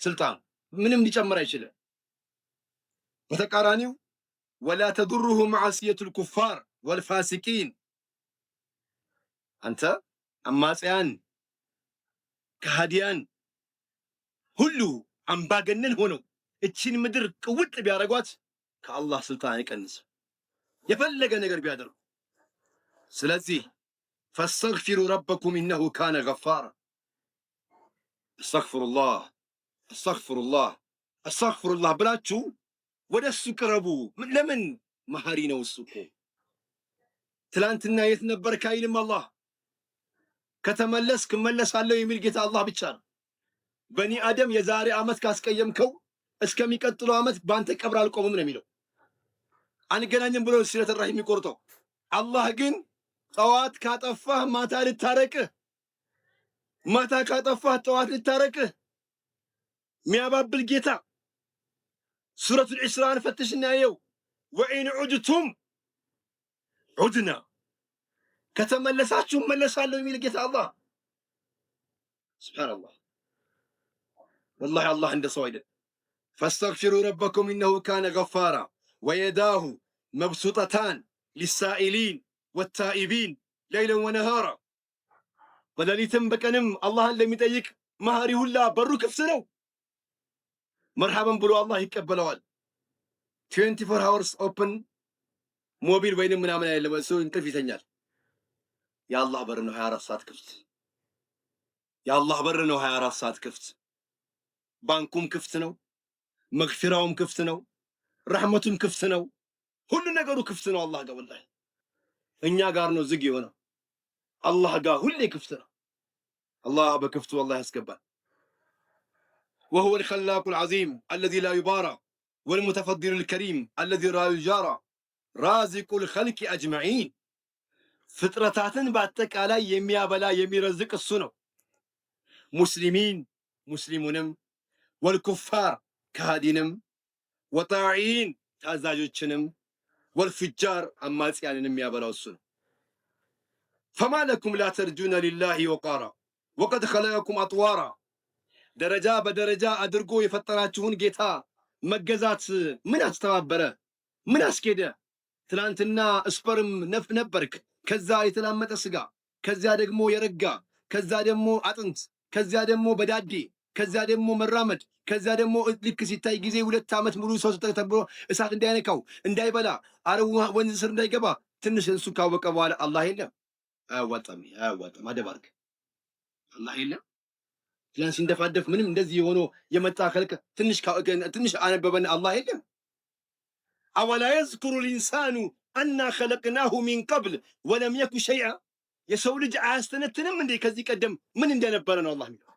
Speaker 1: ስልጣን ምንም ሊጨምር አይችልም። በተቃራኒው ወላ ተዱሩሁ መዓስየቱል ኩፋር ወልፋሲቂን፣ አንተ አማጽያን ከሃዲያን ሁሉ አምባገነን ሆነው እቺን ምድር ቅውጥ ቢያደርጓት ከአላህ ስልጣን አይቀንስም የፈለገ ነገር ቢያደርጉ። ስለዚህ ፈስተግፊሩ ረበኩም ኢነሁ ካነ ገፋራ፣ አስተግፊሩላህ አስተግፊሩላህ አስተግፊሩላህ ብላችሁ ወደ እሱ ቅረቡ። ለምን? መሐሪ ነው እሱ እኮ። ትላንትና የት ነበርክ አይልም አላህ። ከተመለስክ እመለሳለሁ የሚል ጌታ አላህ ብቻ ነው። በኒ አደም የዛሬ ዓመት ካስቀየምከው እስከሚቀጥለው ዓመት በአንተ ቀብር አልቆምም ነው የሚለው። አንገናኝም ብሎ ሲለተራህ የሚቆርጠው አላህ ግን ጠዋት ካጠፋህ ማታ ልታረቅህ፣ ማታ ካጠፋህ ጠዋት ልታረቅህ ሚያባብል ጌታ። ሱረቱል ኢስራን ፈትሽና ያየው። ወኢን ዑድቱም ዑድና፣ ከተመለሳችሁ መለሳለሁ የሚል ጌታ አላህ። ሱብሃንአላህ። ወላሂ አላህ እንደ ሰው አይደል። ፈስተግፊሩ ረበኩም ኢነሁ ካነ ገፋራ ወየዳሁ መብሱጠታን ሊሳኢሊን ወታኢቢን ለይለን ወነሃራ፣ በሌሊትም በቀንም አላህን ለሚጠይቅ መሐሪ ሁላ በሩ ክፍት ነው። መርሐበን ብሎ አላህ ይቀበለዋል። 24 hours ኦፕን ሞቢል ወይንም ምናምን አይደለም። እሱ እንቅልፍ ይተኛል። የአላህ በር ነው 24 ሰዓት ክፍት። የአላህ በር ነው 24 ሰዓት ክፍት። ባንኩም ክፍት ነው። መግፊራውም ክፍት ነው፣ ረሕመቱም ክፍት ነው፣ ሁሉ ነገሩ ክፍት ነው። አላህ ጋር ወላሂ እኛ ጋር ነው ዝግ የሆነው። አላህ ጋር ሁሌ ክፍት ነው። አላህ በክፍቱ አላህ ያስገባል። وهو الخلاق العظيم الذي لا يبارى والمتفضل الكريم الذي لا يجارى رازق الخلق أجمعين ፍጥረታትን በአጠቃላይ የሚያበላ የሚረዝቅ እሱ ነው። ሙስሊሚን ሙስሊሙንም፣ ወልኩፋር ከሃዲንም፣ ወጣዒን ታዛዦችንም፣ ወልፍጃር አማጽያንንም የሚያበላው እሱ ነው። ፈማ ለኩም ላ ተርጁነ ሊላሂ ወቃራ ወቀድ ኸለቀኩም አጥዋራ ደረጃ በደረጃ አድርጎ የፈጠራችሁን ጌታ መገዛት ምን አስተባበረ? ምን አስኬደ? ትናንትና ስፐርም ነበርክ፣ ከዛ የተላመጠ ስጋ፣ ከዚያ ደግሞ የረጋ፣ ከዛ ደግሞ አጥንት፣ ከዚያ ደግሞ በዳዴ፣ ከዚያ ደግሞ መራመድ፣ ከዚያ ደግሞ ልክ ሲታይ ጊዜ 2 ዓመት ሙሉ ሰው ተብሎ እሳት እንዳይነካው እንዳይበላ አረው ወንዝ ስር እንዳይገባ ትንሽ እሱ ካወቀ በኋላ አላህ የለም አያዋጣም አደባርክ አላህ የለም ያን ሲንደፋደፍ ምንም እንደዚህ የሆነ የመጣ ከልከ ትንሽ አነበበን አላህ የለም። አወላ የዝኩሩ ልኢንሳኑ አና ኸለቅናሁ ሚን ቀብል ወለም የኩ ሸይአ የሰው ልጅ አያስተነትንም እንዴ ከዚህ ቀደም ምን እንደነበረ ነው አላህ የሚለው።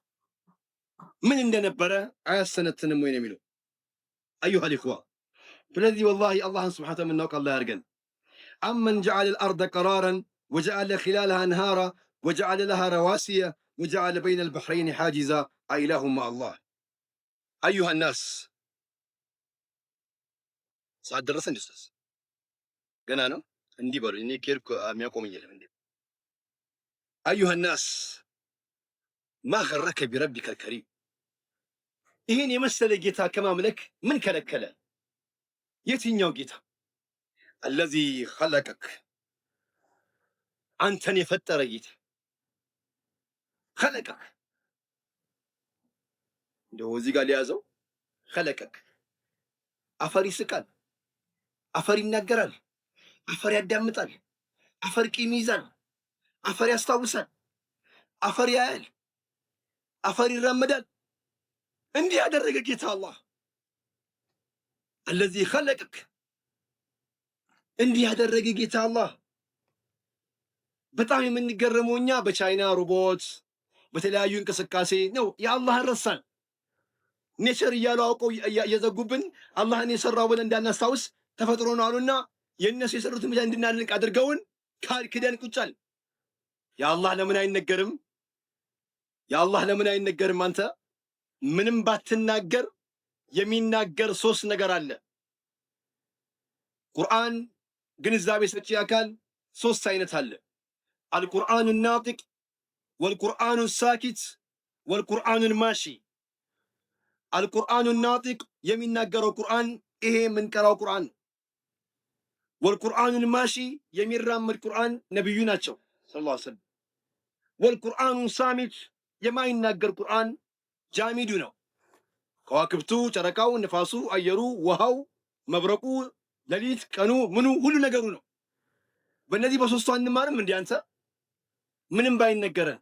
Speaker 1: ምን እንደነበረ አያስተነትንም ወይ ነው የሚለው። አዩሃ ልኢኽዋ ስለዚህ ወላሂ አላህን ስብሓነ ወተዓላ የምናውቅ አላህ ያድርገን። አመን ጀዐለ ልአርደ ቀራራን ወጀዐለ ኺላለሃ አንሃራ ወጀዐለ ለሃ ረዋሲየ وجعل بين البحرين حاجزا أإله مع الله. أيها الناس ساعد درسني أستاذ قنانو عندي بارو إني كيركو أمياكم يجلم عندي. أيها الناس ما غرك بربك الكريم إهين يمثل جيتا كما ملك من كلا يتنيو جيتا الذي خلقك أنتني فتر جيتا خلقك እንደው እዚህ ጋር ሊያዘው خلقك አፈር ይስቃል፣ አፈር ይናገራል፣ አፈር ያዳምጣል፣ አፈር ቂም ይዛል፣ አፈር ያስታውሳል፣ አፈር ያያል፣ አፈር ይራመዳል። እንዲህ ያደረገ ጌታ አላህ الذي خلقك እንዲህ ያደረገ ጌታ አላህ። በጣም የምንገረመው እኛ በቻይና ሮቦት በተለያዩ እንቅስቃሴ ነው የአላህን ረሳን። ኔቸር እያሉ አውቀው እየዘጉብን አላህን የሰራው ብለን እንዳናስታውስ ተፈጥሮ ነው አሉና የእነሱ የሰሩትን ብቻ እንድናደንቅ አድርገውን ክደን ቁጫል። የአላህ ለምን አይነገርም? የአላህ ለምን አይነገርም? አንተ ምንም ባትናገር የሚናገር 3 ነገር አለ። ቁርአን ግንዛቤ ሰጪ አካል 3 አይነት አለ። አልቁርአኑ ናጢቅ ወልቁርአኑ ሳኪት ወልቁርአኑ ማሺ። አልቁርአኑ ናጢቅ የሚናገረው ቁርአን ይሄ የምንቀራው ቁርአን። ወልቁርአኑ ማሺ የሚራመድ ቁርአን ነብዩ ናቸው ሰለላሁ ዐለይሂ ወሰለም። ወልቁርአኑ ሳሚት የማይናገር ቁርአን ጃሚዱ ነው። ከዋክብቱ፣ ጨረቃው፣ ነፋሱ፣ አየሩ፣ ውሃው፣ መብረቁ፣ ሌሊት፣ ቀኑ፣ ምኑ ሁሉ ነገሩ ነው። በእነዚህ በሶስቱ አንማርም እንዴ አንተ? ምንም ባይነገረን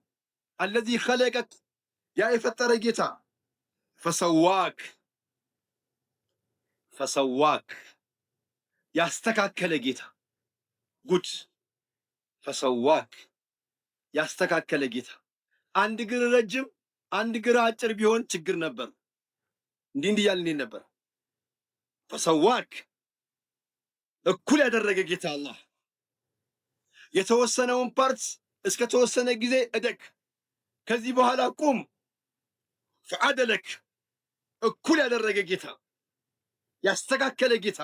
Speaker 1: አለዚ ኸለቀክ ያ የፈጠረ ጌታ ፈሰዋክ ያስተካከለ ጌታ ጉድ ፈሰዋክ ያስተካከለ ጌታ። አንድ እግር ረጅም አንድ እግር አጭር ቢሆን ችግር ነበር። እንዲህ እያልን ነበር። ፈሰዋክ እኩል ያደረገ ጌታ አላህ የተወሰነውን ፓርት እስከ ተወሰነ ጊዜ እደግ፣ ከዚህ በኋላ ቁም። ፈዐደለክ እኩል ያደረገ ጌታ ያስተካከለ ጌታ።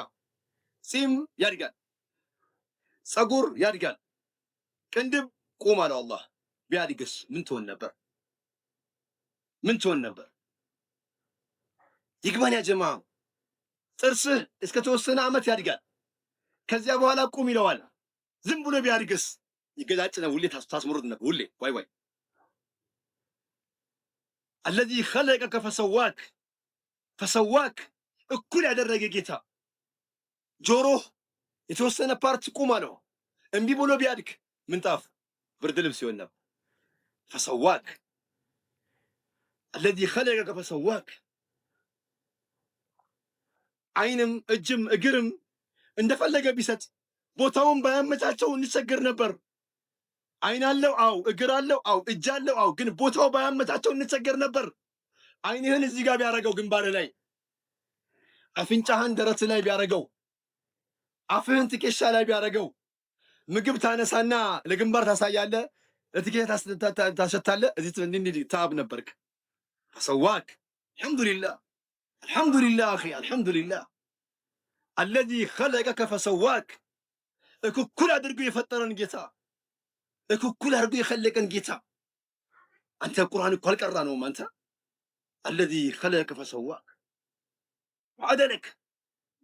Speaker 1: ጺም ያድጋል፣ ጸጉር ያድጋል፣ ቅንድብ ቁም አለው አላህ። ቢያድግስ ምን ትሆን ነበር? ምን ትሆን ነበር? ይግባን ያ ጀማ። ጥርስህ እስከ ተወሰነ ዓመት ያድጋል፣ ከዚያ በኋላ ቁም ይለዋል። ዝም ብሎ ቢያድግስ ይገዛጭ ነው። ሁሌ ታስመሩት ነበር። ሁሌ ዋይ አለዚ ኸለቀከ ፈሰዋክ እኩል ያደረገ ጌታ። ጆሮህ የተወሰነ ፓርት ቁም አለው። እምቢ ብሎ ቢያድግ ምንጣፍ ብርድ ልብስ ይሆን ነበር። ፈሰዋክ አለዚ ኸለቀከ ፈሰዋክ አይንም እጅም እግርም እንደፈለገ ቢሰጥ ቦታውን ባያመቻቸው እንቸገር ነበር። አይን አለው፣ አው እግር አለው፣ አው እጅ አለው፣ አው ግን ቦታው ባያመቻቸው እንቸገር ነበር። አይንህን እዚህ ጋር ቢያደርገው ግንባር ላይ፣ አፍንጫህን ደረት ላይ ቢያደርገው፣ አፍህን ትከሻ ላይ ቢያደርገው፣ ምግብ ታነሳና ለግንባር ታሳያለህ፣ ለትከሻ ታሸታለህ። እዚህ እንዲህ ታብ ነበርክ። ፈሰዋክ አልሐምዱሊላህ አልሐምዱሊላህ አኺ አልሐምዱሊላህ አለዚ ኸለቀከ ፈሰዋክ። እኩል አድርጎ የፈጠረን ጌታ፣ እኩል አድርጎ የኸለቀን ጌታ። አንተ ቁርአን እኮ አልቀራ ነውም አንተ። አለዚ ኸለቀከ ፈሰዋክ ወዐደለክ፣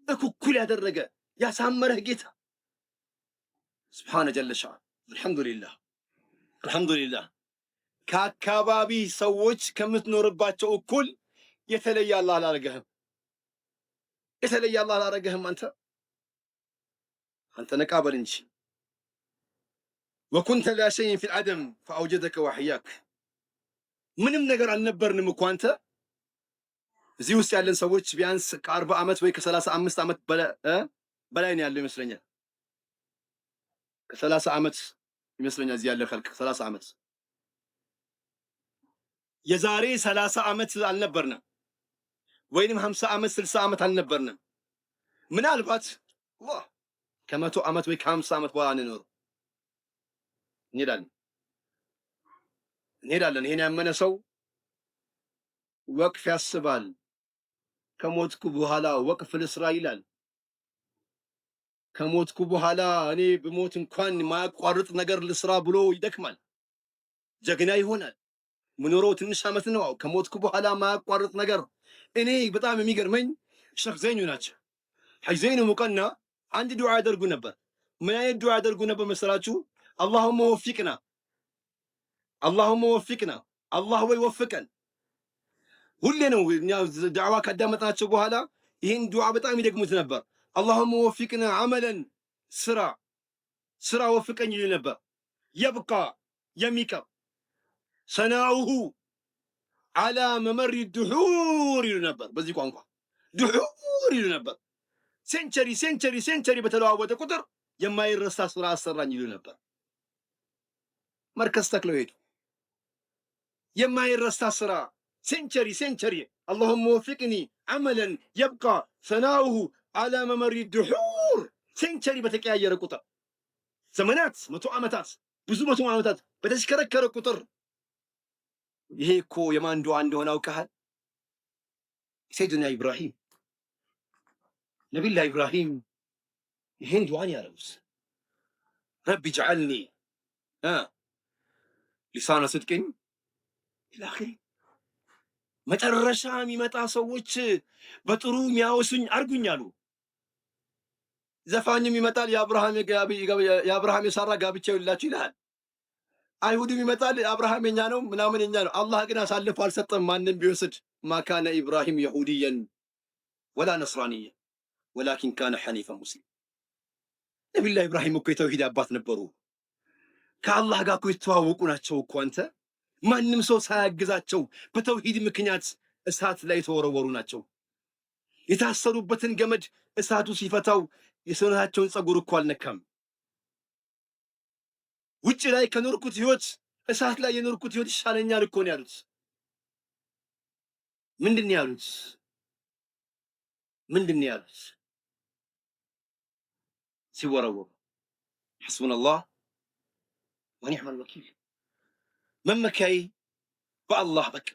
Speaker 1: እኩል ያደረገ ያሳመረህ ጌታ ስብሓነ ጀለ ሸአን። አልሐምዱሊላህ አልሐምዱሊላህ። ከአካባቢ ሰዎች ከምትኖርባቸው እኩል የተለየ አላህ አላረገህም። የተለየ አላህ አላረገህም። አንተ ነቃ በል እንጂ። ወኩንተ ላ ሸይን ፊል ዐደም ፈአውጀደከ ወአሕያክ። ምንም ነገር አልነበርንም እኮ አንተ። እዚህ ውስጥ ያለን ሰዎች ቢያንስ ከ40 ዓመት ወይ ከ35 ዓመት በላይ ነው ያለው ይመስለኛል። ከ30 ዓመት ይመስለኛል እዚህ ያለ ኸልቅ 30 ዓመት። የዛሬ 30 ዓመት አልነበርንም፣ ወይንም 50 ዓመት 60 ዓመት አልነበርንም። ምናልባት ከ100 ዓመት ወይ ከ50 ዓመት በኋላ እንኖር እንሄዳለን። ይሄን ያመነ ሰው ወቅፍ ያስባል። ከሞትኩ በኋላ ወቅፍ ልስራ ይላል። ከሞትኩ በኋላ እኔ ብሞት እንኳን ማያቋርጥ ነገር ልስራ ብሎ ይደክማል። ጀግና ይሆናል። ምኖረው ትንሽ ዓመት ነው። ከሞትኩ በኋላ ማያቋርጥ ነገር። እኔ በጣም የሚገርመኝ ሼኽ ዘይኑ ናቸው። ሐጅ ዘይኑ ሙቀና አንድ ዱዓ ያደርጉ ነበር። ምን አይነት ዱዓ ያደርጉ ነበር መሰላችሁ? አላሁመ ወፊቅና፣ አላሁመ ወፊቅና፣ አላህ ወይ ወፍቀን። ሁሌ ነው እኛ ዳዕዋ ካዳመጥናቸው በኋላ ይህን ዱዓ በጣም ይደግሙት ነበር። አላሁመ ወፊቅና አመለን፣ ስራ ወፍቀኝ ይሉ ነበር። የብቃ የሚቀር ሰናኡሁ አላ መመሪ ድሑር ይሉ ነበር። በዚህ ቋንቋ ድሑር ይሉ ነበር። ሴንቸሪ በተለዋወጠ ቁጥር የማይረሳ ስራ አሰራኝ ይሉ ነበር። መርከዝ ተክለው ሄዱ። የማይረሳ ስራ ሴንቸሪ አላሁመ ወፊቅኒ አመለን የብቃ ሰናኡሁ አላ መመሪ ድሑር። ሴንቸሪ በተቀያየረ ቁጥር ዘመናት፣ 100 ዓመታት፣ ብዙ 100 ዓመታት በተሽከረከረ ቁጥር ይሄ እኮ የማን ዱዓ እንደሆነ አውቀሃል? ሰይዱና ኢብራሂም፣ ነቢዩላህ ኢብራሂም ይሄን ዱዓን ያረጉት ረቢ ጅዐልኒ ሊሳነ ስድቅን ኢላኺሪ። መጨረሻ የሚመጣ ሰዎች በጥሩ የሚያወሱኝ አርጉኝ አሉ። ዘፋኝም ይመጣል የአብርሃም የሳራ ጋብቻ ይላችሁ ይልሃል። አይሁድም ይመጣል አብርሃም የኛ ነው ምናምን የኛ ነው። አላህ ግን አሳልፎ አልሰጠም ማንም ቢወስድ። ማካነ ኢብራሂም የሁድየን ወላ ነስራንየን ወላኪን ካነ ሐኒፈን ሙስሊም። ነቢዩላህ ኢብራሂም እኮ የተውሂድ አባት ነበሩ። ከአላህ ጋር እኮ የተዋወቁ ናቸው እኮ አንተ። ማንም ሰው ሳያግዛቸው በተውሂድ ምክንያት እሳት ላይ የተወረወሩ ናቸው። የታሰሩበትን ገመድ እሳቱ ሲፈታው የሰውነታቸውን ፀጉር እኮ አልነካም። ውጭ ላይ ከኖርኩት ህይወት እሳት ላይ የኖርኩት ህይወት ይሻለኛል እኮ ነው ያሉት። ምንድን ነው ያሉት? ሲወረወሩ ሐስቡነላህ ወኒዕመል ወኪል። መመካይ በአላህ በቃ።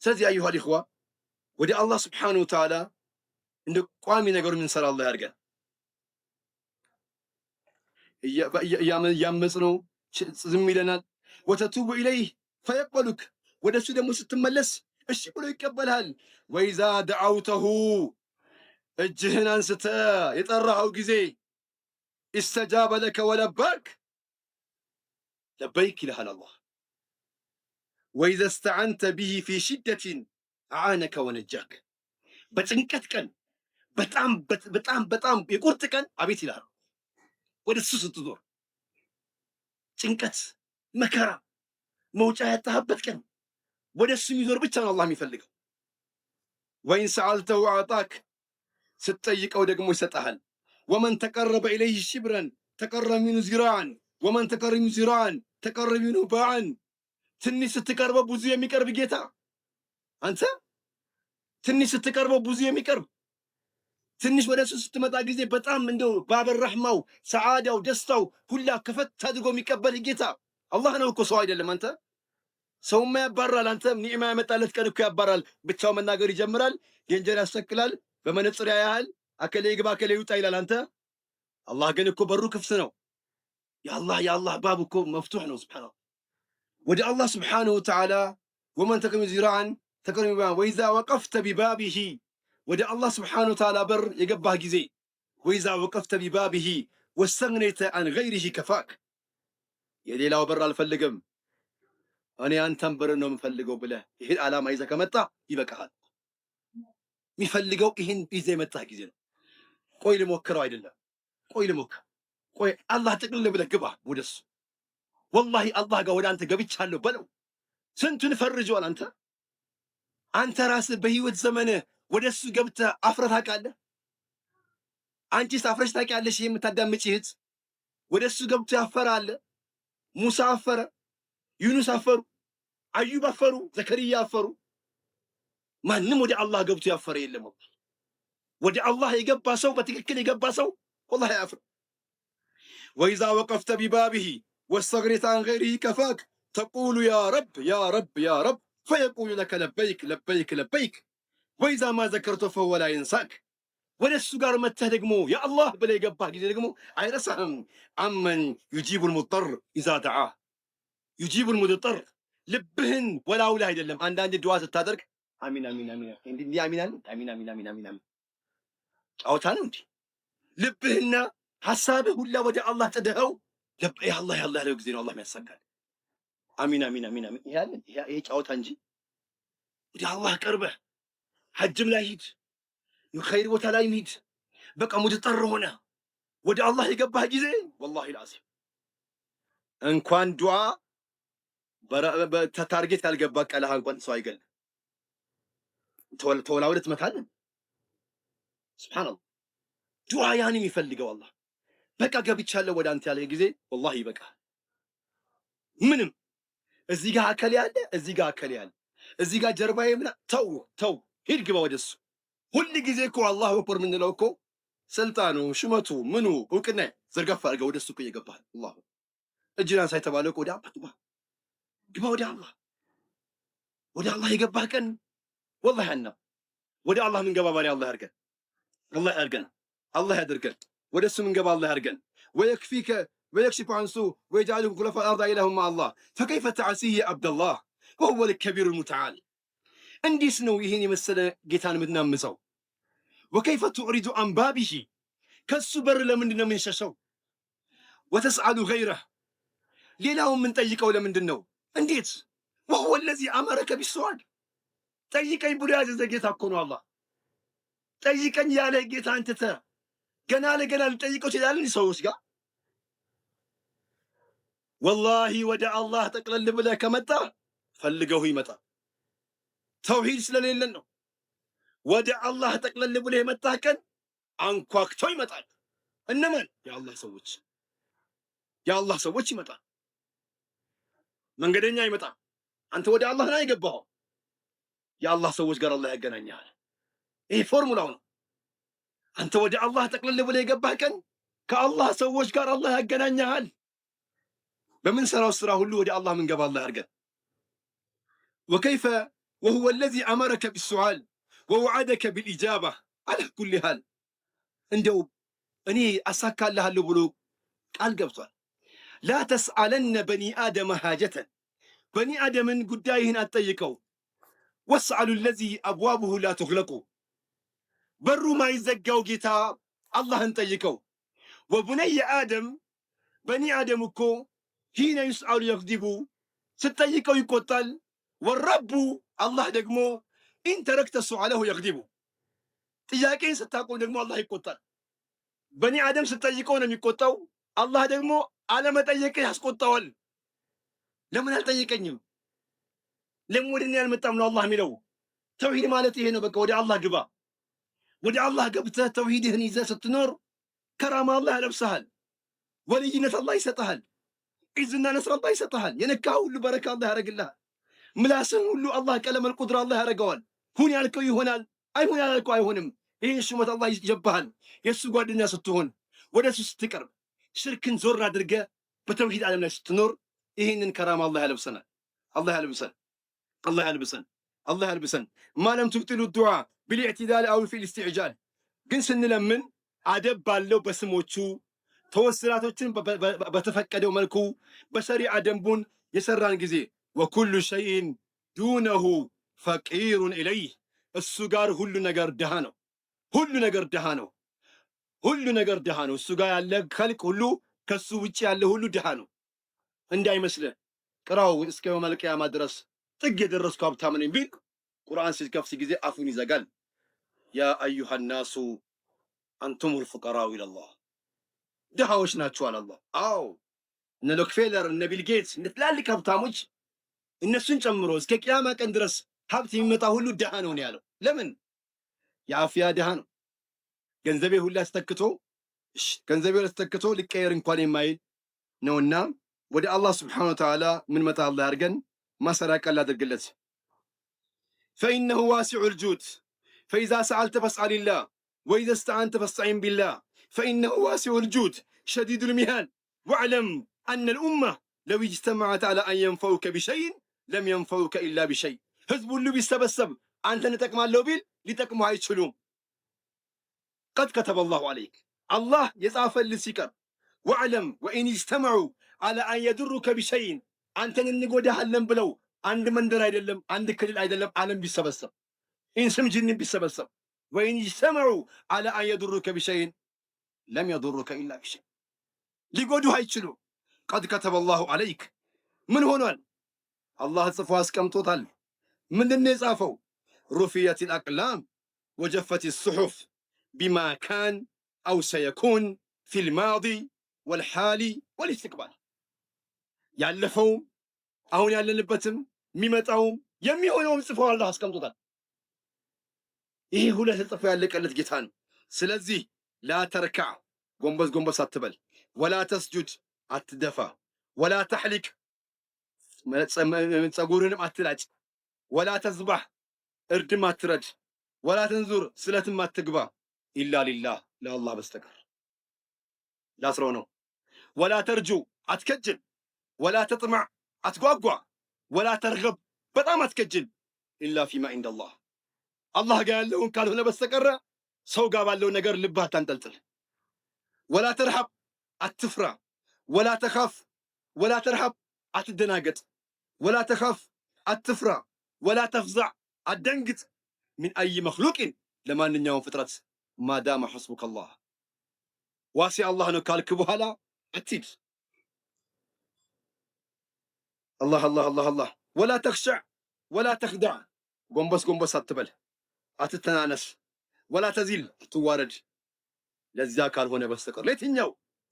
Speaker 1: ስለዚህ አዩሃ ልኢኽዋ ወደ አላህ ስብሓነሁ ወተዓላ እንደ ቋሚ ነገሩ የምንሰራ አላህ ያድርገን። እያመፅ ነው ዝም ይለናል። ወተቱቡ ኢለይህ ፈየቅበሉክ፣ ወደ እሱ ደግሞ ስትመለስ እሺ ብሎ ይቀበልሃል። ወኢዛ ደዓውተሁ፣ እጅህን አንስተ የጠራኸው ጊዜ ኢስተጃበ ለከ ወለባክ፣ ለበይክ ይልሃል አላህ። ወኢዛ እስተዓንተ ቢሂ ፊ ሽደትን አዓነከ ወነጃክ፣ በጭንቀት ቀን በጣም የቁርጥ ቀን አቤት ይልሃል። ወደ እሱ ስትዞር ጭንቀት፣ መከራ፣ መውጫ ያጣህበት ቀን ወደ እሱ የሚዞር ብቻ ነው አላህ የሚፈልገው። ወኢን ሰአልተሁ አዕጣክ ስትጠይቀው ደግሞ ይሰጠሃል። ወመን ተቀረበ ኢለይህ ሽብረን ተቀረበ ሚንሁ ዚራዕን ወመን ተቀረበ ሚንሁ ዚራዕን ተቀረበ ሚንሁ ባዕን። ትንሽ ስትቀርበው ብዙ የሚቀርብ ጌታ አንተ ትንሽ ስትቀርበው ብዙ የሚቀርብ ትንሽ ወደ እሱ ስትመጣ ጊዜ በጣም እንደው ባበር ረሕማው ሰዓዳው ደስታው ሁላ ከፈት አድርጎ የሚቀበል ጌታ አላህ ነው እኮ ሰው አይደለም። አንተ ሰውማ ያባራል። አንተ ኒዕማ ያመጣለት ቀን እኮ ያባራል። ብቻው መናገር ይጀምራል። የእንጀራ ያስተክላል። በመነጽር ያያል። አከሌ ይግባ አከሌ ይውጣ ይላል። አንተ አላህ ግን እኮ በሩ ክፍት ነው። የአላህ ባብ እኮ መፍቱሕ ነው። ሱብሓነላህ ወደ አላህ ስብሓነሁ ወተዓላ ወመን ተቀረበ ዚራዕን ተቀረበ ሚንሁ ወኢዛ ወቀፍተ ቢባቢሂ ወደ አላህ ስብሓነሁ ወተዓላ በር የገባህ ጊዜ ወኢዛ ወቀፍተ ቢባቢሂ ወስተግነይተ አን ገይሪሂ ከፋክ። የሌላው በር አልፈልግም እኔ አንተን በር ነው የምፈልገው ብለህ ይህን ዓላማ ይዘህ ከመጣ ይበቃሃል። የሚፈልገው ይህን ይዘህ የመጣህ ጊዜ ነው። ቆይ ልሞክረው አይደለም፣ ቆይ ልሞክር፣ ቆይ አላህ ጥቅልል ብለህ ግባ ወደሱ። ወላሂ አላህ ጋር ወደ አንተ ገብቻለሁ በለው። ስንቱን ፈርጇል። አንተ ራስህ በህይወት ዘመንህ ወደ እሱ ገብተህ አፍረህ ታውቃለህ? አንቺስ አፍረሽ ታውቂያለሽ? የምታዳምጪ እህት ወደ እሱ ገብቶ ያፈረ አለ? ሙሳ አፈረ፣ ዩኑስ አፈሩ፣ አዩብ አፈሩ፣ ዘከርያ አፈሩ። ማንም ወደ አላህ ገብቶ ያፈረ የለም። ወደ አላህ የገባ ሰው በትክክል የገባ ሰው ወላሂ አያፍርም። ወኢዛ ወቀፍተ ቢባቢሂ ወስተግነይተ አን ገይሪሂ ከፋክ ተቁሉ ያ ረብ ያ ረብ ያ ረብ ፈየቁሉ ለከ ለበይክ ለበይክ ለበይክ ወኢዛ ማ ዘከርቶ ፈሁወ ላ የንሳክ። ወደ እሱ ጋር መተህ ደግሞ የአላህ ብለህ የገባህ ጊዜ ደግሞ አይረሳህም። አመን ዩጂቡል ሙጠር ኢዛ ደዓህ ዩጂቡል ሙድጠር። ልብህን ወላውላ አይደለም። አንዳንድ ዱዓ ስታደርግ አሚን አሚን አሚን እንዲህ አሚን አለ አሚን አሚን አሚን አሚን አሚን ጫወታ ነው እንዴ? ልብህና ሐሳብህ ሁላ ወደ አላህ ጥደኸው ያ አላህ ያለው ጊዜ ነው አላህ የሚያሳካል። አሚን አሚን አሚን አሚን ይሄ ጫወታ እንጂ ወደ አላህ ቀርበህ ሐጅም ላይ ሂድ፣ ኸይር ቦታ ላይ ሂድ። በቃ ሙድጠር ሆነ ወደ አላህ የገባህ ጊዜ ወላሂ ልዓዚም እንኳን ዱዓ ታርጌት ያልገባ ቀለሃ እንኳን ሰው አይገልም። ተወላውለት መታለን። ሱብሃንአላህ ዱዓ ያን የሚፈልገው አላህ በቃ ገብቻለሁ ወደ አንተ ያለ ጊዜ ወላሂ ይበቃል። ምንም እዚህ ጋር አከል ያለ እዚህ ጋር አከል ያለ እዚህ ጋር ጀርባዬ ምና ተው ሂድ ግባ ወደሱ። ሁል ጊዜ እኮ አላሁ አክበር የምንለው እኮ ስልጣኑ ሽመቱ ምኑ እውቅና ዘርጋፍ አድርገህ ወደሱ እኮ እየገባህ አላህ እጅና ሳይተባለ እኮ ወደ አባቱ ግባ ወደ አላህ የገባህ ቀን ወላሂ አና ወደ አላህ ምን ገባ ባለ አላህ ያርገን፣ አላህ ያርገን፣ አላህ ያድርገን። ወደ እሱ ምን ገባ አላህ ያርገን። ወየክፊከ ወየክሽፉ አንሱ ወየጅዐሉኩም ኹለፋ አልአርድ ኢላሁም አላህ ፈከይፈ ተዓሲህ አብደላህ ወሁወ ልከቢሩ ልሙተዓል። እንዲስ ነው ይህን የመሰለ ጌታን የምትናምሰው። ወከይፈ ቱዕሪዱ አን ባቢሂ ከሱ በር ለምንድን ነው የምንሸሸው? ወተስአሉ ገይረህ ሌላውን የምንጠይቀው ለምንድን ነው? እንዴት? ወሁወ ለዚ አመረከ ቢሱዓል ጠይቀኝ ብሎ ያዘዘ ጌታ እኮ ነው አላህ። ጠይቀኝ ያለ ጌታ አንተተ ገና ለገና ልጠይቀው ትላለን ሰዎች ጋር። ወላሂ ወደ አላህ ጠቅለል ብለህ ከመጣ ፈልገው ይመጣል። ተውሂድ ስለሌለን ነው። ወደ አላህ ጠቅለል ብለህ የመጣህ ቀን አንኳክቶ ይመጣል። እነማን? የአላህ ሰዎች ይመጣል። መንገደኛ ይመጣል። አንተ ወደ አላህ ነው የገባኸው። የአላህ ሰዎች ጋር አላህ ያገናኛል። ይሄ ፎርሙላው ነው። አንተ ወደ አላህ ጠቅለል ብለህ የገባህ ቀን ከአላህ ሰዎች ጋር አላህ ያገናኛል። በምንሰራው ስራ ሁሉ ወደ አላህ ምን ገባ አላህ ያርገን። ወከይፈ ወሁወ ለዚ አመረከ ቢሱዓል ወወዐደከ ቢልኢጃባ አላ ኩሊ ሃል። እንደው እኔ አሳካልሃለሁ ብሎ ቃል ገብቷል። ላ ተስአለነ በኒ አደመ ሃጀተን በኒ አደምን ጉዳይህን አትጠይቀው። ወስአሉ ለዚ አብዋቡሁ ላ ትግለቁ በሩ ማይዘጋው ጌታ አላህን ጠይቀው። ወቡነየ አደም በኒ አደም እኮ ሂነ ዩስአሉ የግዲቡ ስትጠይቀው ይቆጣል። ወረቡ አላህ ደግሞ ኢንተረክተ ሱዓለሁ የግዲቡ ጥያቄን ስታቆም ደግሞ አላህ ይቆጣል። በኒ አደም ስትጠይቀው ነው የሚቆጣው። አላህ ደግሞ አለመጠየቅህ ያስቆጣዋል። ለምን አልጠየቀኝም? ለምን ወደ እኔ አልመጣም ነው አላህ የሚለው። ተውሂድ ማለት ይሄ ነው። በቃ ወደ አላህ ግባ። ወደ አላህ ገብተህ ተውሂድህን ይዘህ ስትኖር ከራማ አላህ ያለብስሃል። ወልይነት አላህ ይሰጥሃል። ዒዝና ነስር አላህ ይሰጥሃል። የነካህ ሁሉ በረካ አላህ ያደርግልሃል። ምላስን ሁሉ አላህ ቀለመል ቁድራ አላህ ያደርገዋል። ሁን ያልከው ይሆናል፣ አይሁን ያልከው አይሆንም። ይህን ሹመት አላህ ይጀብሃል። የእሱ ጓደኛ ስትሆን፣ ወደ እሱ ስትቀርብ፣ ሽርክን ዞር አድርገህ በተውሂድ ዓለም ላይ ስትኖር ይህንን ከራማ አላህ ያለብሰናል። አላህ ያልብሰን፣ አላህ ያልብሰን፣ አላህ ያልብሰን። ማለም ትብጢሉ ዱዓ ቢልኢዕቲዳል አው ፊል ኢስቲዕጃል። ግን ስንለምን አደብ ባለው በስሞቹ ተወስላቶችን በተፈቀደው መልኩ በሸሪዓ ደንቡን የሰራን ጊዜ ወኩሉ ሸይን ዱነሁ ፈቂሩን ኢለይህ፣ እሱ ጋር ሁሉ ነገር ድሃ ነው። ሁሉ ነገር ድሃ ነው። ሁሉ ነገር ድሃ ነው። እሱ ጋር ያለ ኸልቅ ሁሉ ከሱ ውጭ ያለ ሁሉ ድሃ ነው። እንዳይመስልህ ቅራው እስከ የውመል ቂያማ ድረስ ጥግ የደረስኩ ሀብታም ነኝ ቢል ቁርአን ሲከፍት ጊዜ አፉን ይዘጋል። ያ አዩሃ ናሱ አንቱሙል ፉቀራኡ ኢለላህ፣ ድሃዎች ናችሁ አለ አላህ። አዎ እነ ሎክፌለር እነ ቢል ጌትስ እነ ትላልቅ ሀብታሞች እነሱን ጨምሮ እስከ ቂያማ ቀን ድረስ ሀብት የሚመጣ ሁሉ ድሃ ነው ያለው። ለምን? የአፍያ ድሃ ነው። ገንዘቤ ሁላ ተተክቶ ገንዘቤ ተተክቶ ሊቀየር እንኳን የማይል ነውና ወደ አላህ ስብሓነሁ ወተዓላ ምን መጣ አላህ ያድርገን። ማሰሪያ ቃል አድርግለት። ፈኢነሁ ዋሲዑል ጁድ ፈኢዛ ሰአልተ ፈስአሊላህ ወኢዛ እስተዓንተ ፈስተዒን ቢላህ ፈኢነሁ ዋሲዑል ጁድ ሸዲዱል ሚሃን ወዕለም አነል ኡማ ለው ኢጅተመዐት ዐላ አን የንፈዑከ ቢሸይን ለም የንፈዑከ ኢላ ቢሸይ። ህዝብ ሁሉ ቢሰበሰብ አንተን እጠቅማለሁ ቢል ሊጠቅሙ አይችሉም። ቀድ ከተበላሁ ዐለይክ፣ አላህ የጻፈልህ ሲቀር ወዕለም ወኢን ኢጅተመዑ ዐላ አን የድሩከ ቢሸይን፣ አንተን እንጎዳሃለን ብለው አንድ መንደር አይደለም አንድ ክልል አይደለም ዓለም ቢሰበሰብ ኢንስም ጅንን ቢሰበሰብ ወኢን ኢጅተመዑ ዐላ አን የድሩከ ቢሸይን ለም የድሩከ ኢላ ቢሸይ፣ ሊጎዱህ አይችሉም። ቀድ ከተበላሁ ዐለይክ፣ ምን ሆኗል? አላህ ጽፎ አስቀምጦታል። ምንድን ነው የጻፈው? ሩፊየቲል አቅላም ወጀፈቲ ሱሑፍ ቢማ ካን አው ሰየኩን ፊል ማዲ ወልሓሊ ወልኢስቲቅባል። ያለፈውም አሁን ያለንበትም የሚመጣውም የሚሆነውም ጽፎ አላህ አስቀምጦታል። ይሄ ሁለት ተጽፎ ያለቀለት ጌታ ነው። ስለዚህ ላ ተርካዕ፣ ጎንበስ ጎንበስ አትበል፣ ወላ ተስጁድ፣ አትደፋ፣ ወላ ተሕሊቅ፣ ፀጉርንም አትላጭ፣ ወላ ተዝባህ፣ እርድም አትረድ፣ ወላ ተንዙር፣ ስለትም አትግባ፣ ኢላ ሊላህ፣ ለአላህ በስተቀር። ላስረው ነው። ወላ ተርጁ፣ አትከጅል፣ ወላ ተጥማዕ፣ አትጓጓ፣ ወላ ተርገብ፣ በጣም አትከጅል፣ ኢላ ፊማ ዒንደላህ፣ አላህ ጋር ያለውን ካልሆነ በስተቀረ ሰው ጋር ባለው ነገር ልብህ አታንጠልጥል። ወላ ተርሃብ፣ አትፍራ፣ ወላ ተኻፍ፣ ወላ ተርሃብ፣ አትደናገጥ፣ ወላ ተኻፍ፣ አትፍራ፣ ወላ ተፍዛዕ፣ አትደንግጥ፣ ሚን አይ መክሉቅን፣ ለማንኛውም ፍጥረት ማዳመ ሐስቡከ አላህ፣ ዋሲ አላህ ነው ካልክ በኋላ አትሂድ። አላህ አላህ አላህ አላህ። ወላ ተኽሸዕ ወላ ተኽዳዕ፣ ጎንበስ ጎንበስ አትበል፣ አትተናነስ፣ ወላ ተዚል፣ አትዋረድ፣ ለዚያ ካልሆነ በስተቀር ለየትኛው?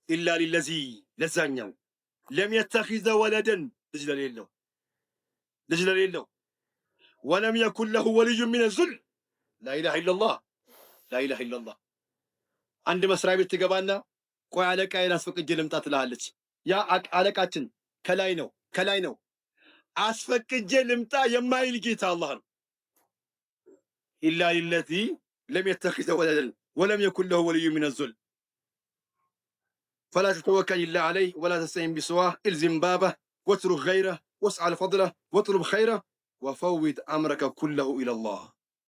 Speaker 1: ኢላ ሊለዚ፣ ለዛኛው፣ ለም የተኺዘ ወለደን፣ ልጅ ለሌለው፣ ወለም የኩን ለሁ ወልዩ ሚነ ዙል፣ ላኢላሃ ኢለላህ፣ ላኢላሃ ኢለላህ። አንድ መስሪያ ቤት ትገባና ቆይ አለቃዬን አስፈቅጄ ልምጣ ትልሃለች። ያ አለቃችን ከላይ ነው፣ አስፈቅጄ ልምጣ የማይል ጌታ አላህ ነው። ኢላ ሊለዚ ለም የተኺዘ ወለደን ወለም የኩን ለሁ ወልዩ ሚነ ዙል ፈላ ተተወከል ኢላ ዐለይህ ወላ ተስተዒን ቢሲዋህ ኢልዚም ባበህ ወትሩክ ገይረህ ወስዐ ሊፈድለህ ወጥሉብ ኸይረህ ወፈውድ አምረከ ኩለሁ ኢለላህ።